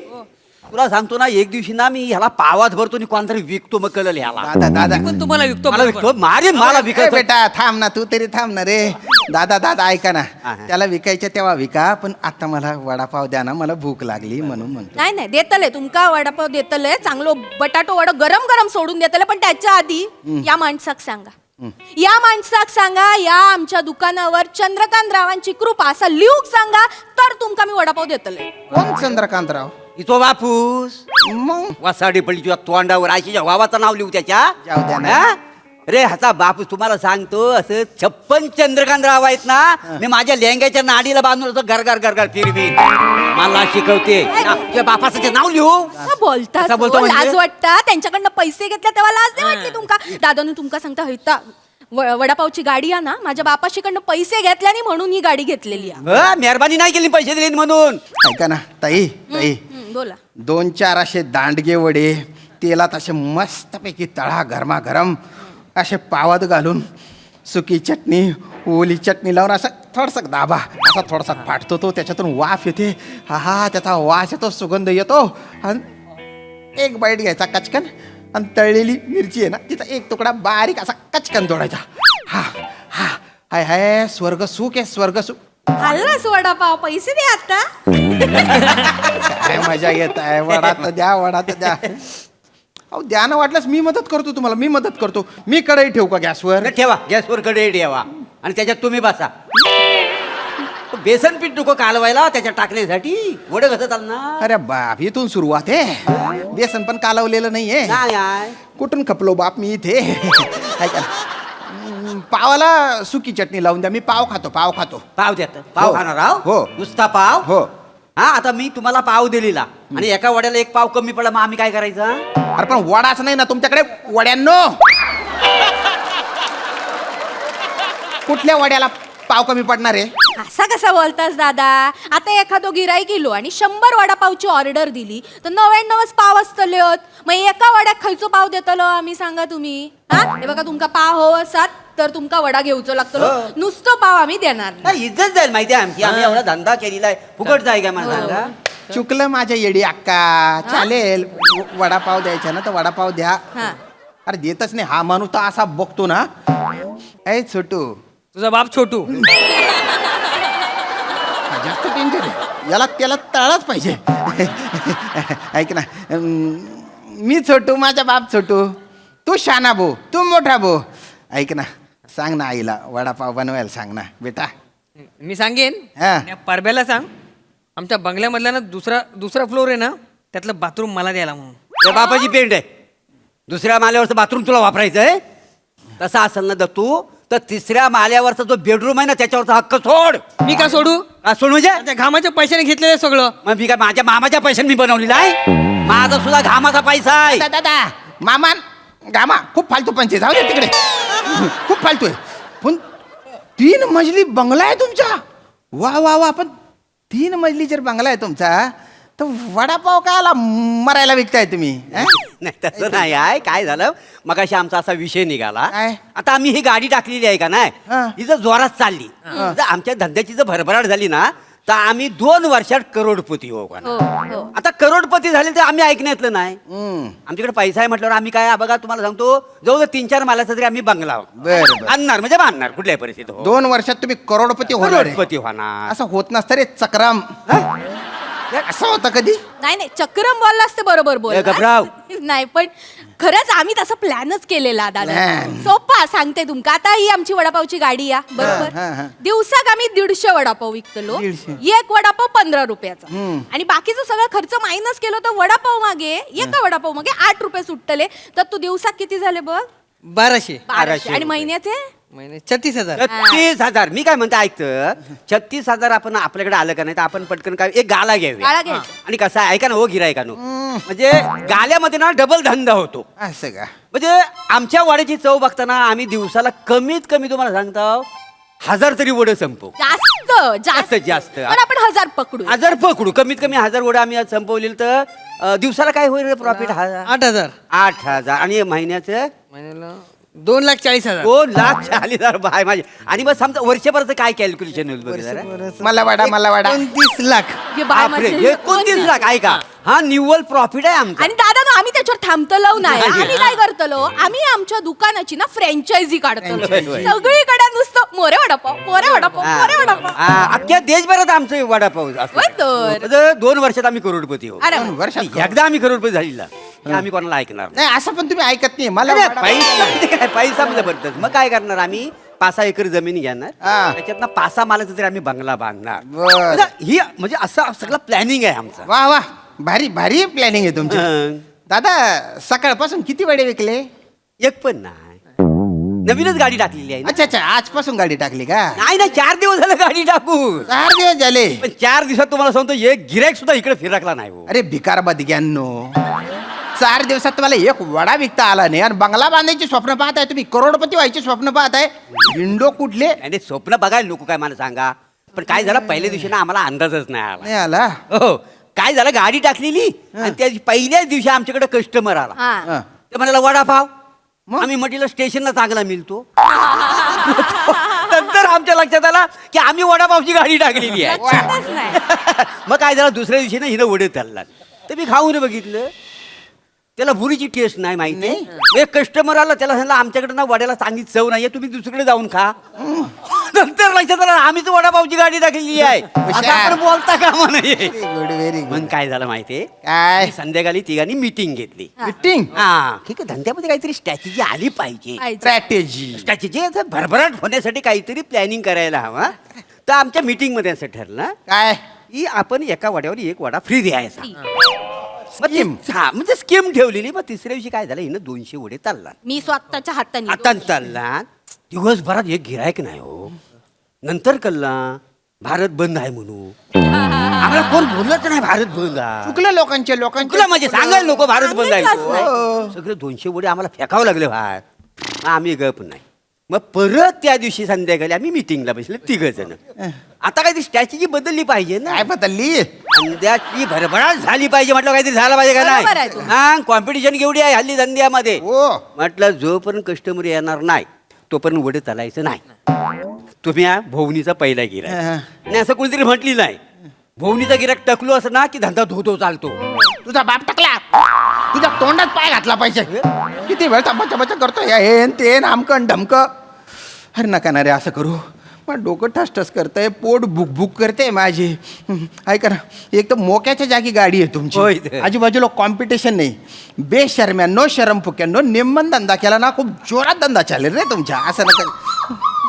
तुला सांगतो ना, एक दिवशी ना मी ह्याला पावात भरतो आणि कोणतरी विकतो मग कळलं ह्याला. दादा पण तुम्हाला विकतो मला विकतो, मारे मला ए विकतो. बेटा थांब ना, तू तरी थांब ना रे. दादा ऐका ना, त्याला विकायचं तेव्हा विका, पण आता मला वडापाव द्या ना, मला भूक लागली म्हणून म्हणतो. नाही नाही देतले तुमका वडापाव देतले, चांगलो बटाटो वडा गरम गरम सोडून देतले, पण त्याच्या आधी या माणसाक सांगा, या माणसाक सांगा, या आमच्या दुकानावर चंद्रकांत रावांची कृपा असं लिहूक सांगा, तर तुमका मी वडापाव देतले. कोण चंद्रकांतराव? इथो बापूस मग वासाडी पडली तुझ्या तोंडावर. आशीच्या वावाचं नाव लिहू त्याच्या. जाऊ द्या ना. हा? रे ह्याचा बापूस तुम्हाला सांगतो, असं 56 चंद्रकांत राव आहेत ना, मी माझ्या लेंग्याच्या नाडीला बांधून असं गरगर फिरवी मला शिकवते. तुझ्या बापाचं ते नाव लिहू. असं बोलता असं बोलतो म्हणजे? लाज वाटता? त्यांच्याकडनं पैसे घेतले तेव्हा लाज नाही वाटली तुमका? दादानू तुमका सांगता हैता वडापावची गाडी आहे ना, माझ्या बापाशीकडनं पैसे घेतल्याने म्हणून ही गाडी घेतलेली आहे. मेहरबानी नाही केली पैसे दिले म्हणून. ऐका ना ताई, बोला. 2-4 असे दांडगे वडे तेलात असे मस्तपैकी तळा गरमागरम, असे पावात घालून सुकी चटणी ओली चटणी लावून असं थोडसं दाबा, असा थोडासा फाटतो तो, त्याच्यातून वाफ येते. हा त्याचा वास येतो, सुगंध येतो. आणि एक बाईट घ्यायचा कचकन, आणि तळलेली मिरची आहे ना तिचा एक तुकडा बारीक असा कचकन तोडायचा. हा हा हाय हाय, स्वर्ग सुख आहे, स्वर्ग सुख. खाल्लास वडापाव, पैसे दे आता. काय मजा येत आहे. वडा तर द्या. अहो द्या ना, वाटल्यास मी मदत करतो तुम्हाला, मी मदत करतो. मी कढई ठेवू का गॅसवर? ठेवा गॅसवर कडे ठेवा आणि त्याच्यात तुम्ही बसा. बेसन पीठ नको कालवायला त्याच्यात टाकण्यासाठी. वडे कसं चालणार? अरे बाप, इथून सुरुवात आहे. बेसन पण कालवलेलं नाहीये. नाही कुठून खपलो बाप मी इथे. ऐका ना, पावाला सुकी चटणी लावून द्या. मी पाव खातो. पाव देत पाव हो. खाणार आहो? हो. नुसता पाव? हो. हा, आता मी तुम्हाला पाव दिलेला आणि एका वड्याला एक पाव कमी पडला, मग आम्ही काय करायचं? अरे पण वडाच नाही ना तुमच्याकडे, वड्यांनो. कुठल्या वड्याला पाव कमी पडणार आहे? असा कसा बोलतास दादा? आता एखादो गिराईक गेलो आणि 100 वडापावची ऑर्डर दिली तर 99 पाव असतले होत. मग एका वड्यात खयचो पाव देतलो आम्ही, सांगा तुम्ही? हा, हे बघा, तुमका पाव हो असात तर तुमका वडा घेऊचो लागतलो. नुसतं पाव आम्ही देणार नाही. नाही, इज्जत जाईल माहिती आहे आमची. आम्ही एवढा धंदा केलेला आहे, फुकट जाय का मला सांगा? चुकलं माझ्या येडी अक्का. चालेल, वडापाव द्यायचा ना तर वडापाव द्या. हा. अरे देतच नाही हा माणूस तर असा बघतो ना. ऐ छोटू, तुझा बाप छोटू. जास्त डेंजर आहे. याला त्याला तळाच पाहिजे. ऐक ना, मी छोटू, माझा बाप छोटू, तू शाना भो, तू मोठा भो. ऐक ना, सांग ना आईला वडापाव बनवायला सांग ना बेटा. मी सांगेन. हा. त्या परब्याला सांग, आमच्या बंगल्यामधला ना दुसरा फ्लोर आहे ना, त्यातलं बाथरूम मला द्यायला म्हणून. त्या बापाची पेंड आहे. दुसऱ्या माल्यावरचं बाथरूम तुला वापरायचं आहे? तसं असेल ना दत्तू तर तिसऱ्या माल्यावरचा जो बेडरूम आहे ना त्याच्यावरचा हक्क सोड. मी का सोडू सोड म्हणजे त्या घामाच्या पैशाने घेतलेलं सगळं. मग मी काय माझ्या मामाच्या पैशाने मी बनवलेला आहे? माझा सुद्धा घामाचा पैसा आहे. दादा मामान गामा खूप फालतू पंचे जाऊ दे तिकडे. खूप फालतू आहे. पण 3 मजली बंगला आहे तुमचा. वा वा वा. पण 3 मजली जर बंगला आहे तुमचा तर वडापाव कायला मरायला विकताय तुम्ही? नाही तसं नाही आहे. काय झालं मगाशी आमचा असा विषय निघाला. काय? आता आम्ही ही गाडी टाकलेली आहे का नाही, हा. ही जर जोरात चालली, जर आमच्या धंद्याची जर भरभराट झाली ना तर आम्ही 2 वर्षात करोडपती होऊ का नाही? आता करोडपती झाले तर आम्ही ऐकण्यातलं नाही. आमच्याकडे पैसा आहे म्हटल्यावर आम्ही काय बघा तुम्हाला सांगतो जवळ 3-4 मालाचा तरी आम्ही बंगला बरं. आणणार म्हणजे बांधणार कुठल्याही परिस्थितीत. 2 वर्षात तुम्ही करोडपती होणार आहे. करोडपती होणार. असं होत नसतं रे चक्रम. असं होतं कधी? नाही नाही, चक्रम बोललास ते बरोबर बोल. घबराव. नाही पण खरंच आम्ही तसा प्लॅनच केलेला दादा. Plan. सोपा सांगते तुमका. आता ही आमची वडापावची गाडी या हा, हा. बरोबर. दिवसाक आम्ही 150 वडापाव विकतलो. 150. एक वडापाव 15 रुपयाचा. आणि बाकीचा सगळा खर्च मायनस केलो तर वडापाव मागे एका वडापाव मागे 8 रुपये सुटतले. तर तू दिवसाक किती झाले बघ? 1200 1200. आणि महिन्याचे महिने 36,000. 36,000. मी काय म्हणतो ऐकतं 36,000 आपण आपल्याकडे आलं का नाही तर आपण पटकन काय एक गाला घ्यावी. गाळा घ्यायचा. आणि कसं आहे ऐका ना हो गिरायकानो, म्हणजे गाल्यामध्ये ना डबल धंदा होतो. असं का? म्हणजे आमच्या वाड्याची चव बघताना आम्ही दिवसाला कमीत कमी तुम्हाला सांगतो 1000 तरी वडे संपवू. जास्त जास्त जास्त. पण आपण 1000 पकडू. 1000 पकडू. कमीत कमी 1000 वडे आम्ही आज संपवले तर दिवसाला काय होईल प्रॉफिट? 8,000 8,000. आणि महिन्याचं महिन्याला 2,40,000. 2,40,000 बाय माझे. आणि मग समजा वर्षभराचं काय कॅल्क्युलेशन होईल बघ जरा. मला वाडा 29 लाख. हे बाय बापरे, माझे. 29 लाख. ऐका हा निव्वळ प्रॉफिट आहे आमचा. आणि दादा ना आम्ही त्याच्यावर थांबतलो नाही. नाही. आम्ही काय करतलो, आम्ही आमच्या दुकानाची ना फ्रँचायझी काढतो. Franchisee. सगळीकडे नुसतं मोरे वडापाव मोरे वडापाव मोरे वडापाव. अख्ख्या देशभरात आमचं वडापाव असतो. होय तर. म्हणजे 2 वर्षात आम्ही करोडपती हो. अरे 2 वर्षात एकदा आम्ही करोडपती झालेला की आम्ही कोणाला ऐकणार नाही. नाही. असं पण तुम्ही ऐकत नाही. मला नाही, वडा- पैसा काय पैसा म्हणजे भरतच. मग काय करणार आम्ही 5-6 एकर जमीन घेणार, हा. त्याच्यातनं 5-6 मालाचं तरी आम्ही बंगला बांधणार. बरं. म्हणजे ही म्हणजे असं सगळं प्लॅनिंग आहे आमचं. वा वा. भारी भारी प्लॅनिंग आहे तुमची. हं. दादा सकाळपासून किती वडे विकले? एक पण नाही. नवीनच गाडी टाकलेली आहे ना. अच्छा अच्छा. आजपासून गाडी टाकली का? नाही ना 4 दिवस झालं गाडी टाकू. 4 दिवस झाले. पण 4 दिवसात तुम्हाला सांगतो एक गिरायक सुद्धा इकडे फिरकला नाही हो. अरे भिकार बदग्यांनो, 4 दिवसात तुम्हाला एक वडा विकता आला नाही आणि बंगला बांधायची स्वप्न पाहताय तुम्ही. करोडपती व्हायची स्वप्न पाहताय. विंडो कुठले? आणि स्वप्न बघायला नको काय मला सांगा. पण काय झालं पहिल्या दिवशी ना आम्हाला अंदाजच नाही आला. नाही आला. हो काय झालं गाडी टाकलेली आणि त्या पहिल्याच दिवशी आमच्याकडे कस्टमर आला. हा. हं. ते म्हणाला वडापाव. आम्ही म्हटलं स्टेशनला चांगला मिळतो. नंतर आमच्या लक्षात आला की आम्ही वडापावची गाडी टाकलेली आहे. लक्षातच नाही. मग काय झालं दुसऱ्या दिवशी ना हिनं वडे चालला. तर मी खाऊन बघितलं त्याला भुरीची टेस्ट नाही माहिती. एक कस्टमर आला त्याला सांगितलं आमच्याकडे ना वड्याला चांगली चव नाहीये तुम्ही दुसरीकडे जाऊन खा. नंतर लक्षात आलं आम्हीच वडापावची गाडी टाकलेली आहे. असं आपण बोलता कामा नये. Good very good. मग काय झालं माहितीये काय आम्ही संध्याकाळी तिघांनी मीटिंग घेतली. मीटिंग? हा ठीक आहे धंद्यामध्ये काहीतरी स्ट्रॅटेजी आली पाहिजे. स्ट्रॅटेजी. स्ट्रॅटेजी भरभराट होण्यासाठी काहीतरी प्लॅनिंग करायला हवा. तर आमच्या मीटिंग मध्ये असं ठरलं काय की आपण एका वड्यावर एक वडा फ्री द्यायचा. मग Scheme. हा म्हणजे स्कीम ठेवलेली. मग तिसऱ्या दिवशी काय झालं हिनं 200 वडे चालला. मी स्वतःच्या हाताने आता चालला दिवसभरात एक गिरायक नाही हो. नंतर कळला भारत बंद आहे म्हणून. आम्हाला कोण बोललंच नाही भारत बंद आहे. चुकलं लोकांचे तुला म्हणजे सांगायला नको भारत बंद आहे सांगितलंच तो. सगळे 200 वडे आम्हाला फेकावं लागले बाहेर. आम्ही गप नाही. मग परत त्या दिवशी संध्याकाळी आम्ही मिटिंगला बसले 3 जण. आता काहीतरी स्ट्रॅटेजी बदलली पाहिजे ना. काय बदलली? धंद्याची भरभराट झाली पाहिजे म्हटलं काहीतरी झालं पाहिजे का बरोबर आहे नाही. तुमचं. हा कॉम्पिटिशन केवढी आहे हल्ली धंद्यामध्ये. हो. म्हटलं जोपर्यंत कस्टमर येणार नाही तोपर्यंत वडे चालायचं नाही. तुम्ही हा भोवनीचा पहिला गिराक. आणि असं कोणीतरी म्हटली नाही भोवनीचा गिराक टकलो असं ना की धंदा धो चालतो. तुझा बाप टाकला. तुझ्या तोंडात पाय घातला पाहिजे. किती वेळ बचा करतो हे न ते आमकन ढमक. अरे नका ना रे असं करू. पण डोकं ठसठस करतंय. पोट भुक भुक करते माझी. ऐका ना एक तर मोक्याच्या जागी गाडी आहे होय तुमची. ते. आजूबाजूला कॉम्पिटिशन नाही. बेशर्म्यांनो शरम फुक्यांनो निम्मन धंदा केला ना खूप जोरात धंदा चालेल रे तुमच्या. असं नका.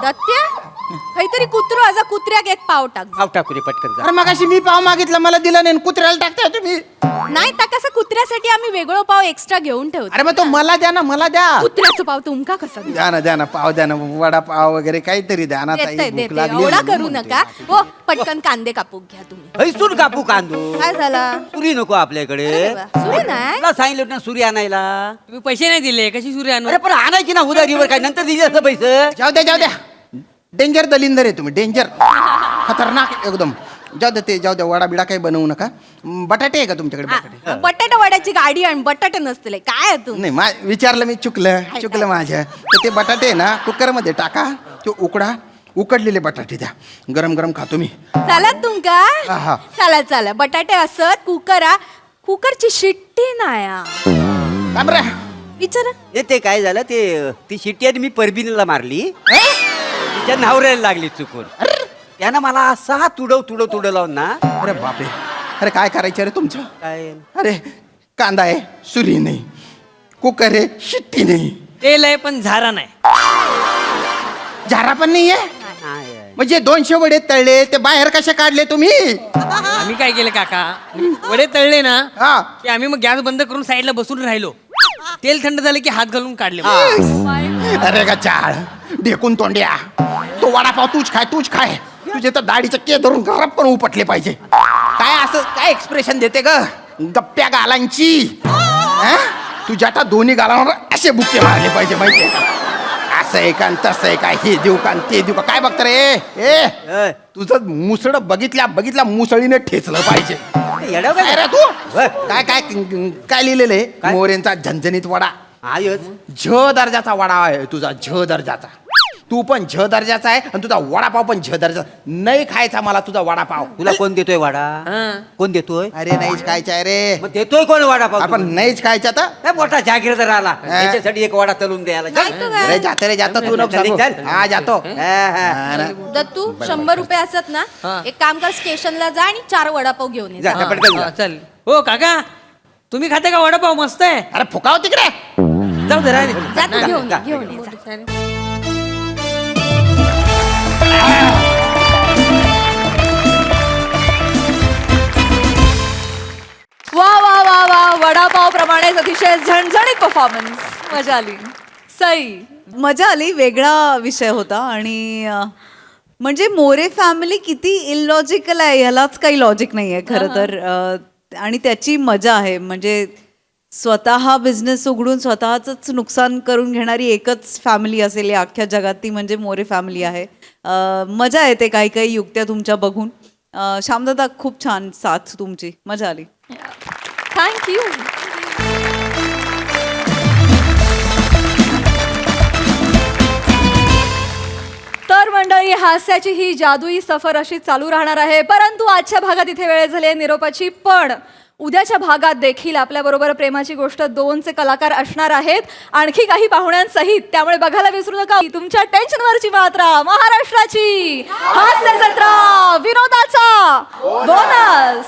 दत्त्या काहीतरी कुत्रो आज कुत्र्याक एक पाव टाक पाव टाकू दे पटकन जा. अरे मगाशी मी पाव मागितला मला दिला नाही, कुत्र्याला टाकताय तुम्ही. नाही तर कसं कुत्र्यासाठी आम्ही वेगळं पाव एक्स्ट्रा घेऊन ठेवतो. अरे मग तो मला द्या ना, मला द्या. कुत्र्याचं पाव तुमका कसा देऊ? द्या ना पाव द्या ना, वडापाव वगैरे काहीतरी द्या ना ताई, देते भूक देते लागली एवढा म्हणून करू म्हणते. नका. हो पटकन कांदे कापून घ्या तुम्ही. हैसून कापू कांदो. काय झाला? सुरी नको आपल्याकडे. सुरे नाही तुला सांगितलं होतं ना सुरी आणायला. तुम्ही पैसे नाही दिले कशी सूर्य आणू? अरे पण आणायची ना उधारीवर, काय नंतर दिली असं पैसे. जाऊ द्या डेंजर दलिंदर आहे तुम्ही, डेंजर खतरनाक एकदम. जाऊ द्या वडा बिडा काही बनवू नका. बटाटे आहे का तुमच्याकडे? बटाटे बटाटा वड्याची गाडी आणि बटाटे नसतील काय तू? नाही विचारलं मी, चुकलं माझ्या. तर ते बटाटे आहे ना कुकरमध्ये टाका, ते उकडलेले बटाटे द्या, गरम गरम खातो मी. चालत तुमका? हा. चला बटाटे असत कुकरची शिट्टी नाया कामरा विचार. ते काय झालं, ती शिट्टी मी परबिनीला मारली, तिच्या नवऱ्याला लागली चुकून. त्यानं मला असा तुडव लावून ना. अरे बापरे, अरे काय करायचं रे तुमचं? काय अरे कांदा आहे सुरी नाही, कुकर आहे शिट्टी नाही, तेल आहे पण झारा नाही. झारा पण नाहीये. म्हणजे 200 वडे तळले ते बाहेर कसे काढले तुम्ही? आम्ही काय केलं काका, वडे तळले ना हा. की आम्ही मग गॅस बंद करून साईडला बसून राहिलो. तेल थंड झालं की हात घालून काढले. अरे का चाळ ढेकून तोंड्या, तो वडापाव तूच खाय. तुझे तर दाढीचे के धरून गरम पण उपटले पाहिजे. काय असं काय एक्सप्रेशन देते ग गप्प्या गालांची? तुझ्या आता दोन्ही गालांवर असे बुक्के मारले पाहिजे माहितीये का? असं आहे का तसं आहे का, हे देऊ का ते देऊ का, काय बघत रे? तुझं मुसळ बघितल्या मुसळीने ठेचलं पाहिजे. काय रे तू? काय लिहिलेलं आहे? मोरेंचा झणझणीत वडा. झ दर्जाचा वडा आहे तुझा, झ दर्जाचा. तू पण झ दर्जाचा आहे आणि तुझा वडापाव पण झ दर्जाचा. नाही खायचा मला तुझा वडापाव. तुला कोण देतोय वाडा? कोण देतोय? अरे नाहीच खायचा आहे रे. मग देतोय कोण वडापाव? आपण नाहीच खायचा तर काय मोठा जागीरदार आला त्याच्यासाठी एक वडा तळून द्यायला. रे जातो तू नको सांगू. हा जातो. दत्तू 100 रुपये असत ना, एक काम कर स्टेशनला जा आणि 4 वडापाव घेऊन ये. चल हो काका, तुम्ही खाते का वडापाव? मस्त आहे. अरे फुकाव तिकडे. जाऊ दे जा तू घेऊन ये जा. वा वडापाव प्रमाणेच अतिशय झणझणीत परफॉर्मन्स. मजा आली. सई मजा आली. वेगळा विषय होता आणि म्हणजे मोरे फॅमिली किती इलॉजिकल आहे ह्यालाच काही लॉजिक नाही आहे खरं तर. आणि त्याची मजा आहे. म्हणजे स्वतः बिझनेस उघडून स्वतःच नुकसान करून घेणारी एकच फॅमिली असेल या अख्ख्या जगात, ती म्हणजे मोरे फॅमिली आहे. मजा येते काही युक्त्या तुमच्या बघून. श्यामदादा खूप छान साथ तुमची, मजा आली. थँक्यू. तर मंडळी, हास्याची ही जादुई सफर अशी चालू राहणार आहे, परंतु आजच्या भागात इथे वेळ झाली आहे निरोपाची. पण उद्याच्या भागात देखील आपल्याबरोबर प्रेमाची गोष्ट 2चे कलाकार असणार आहेत, आणखी काही पाहुण्यांसहित. त्यामुळे बघायला विसरू नका तुमच्या टेन्शनवरची मात्रा, महाराष्ट्राची हास्य जत्रा, विनोदाचा बोनस.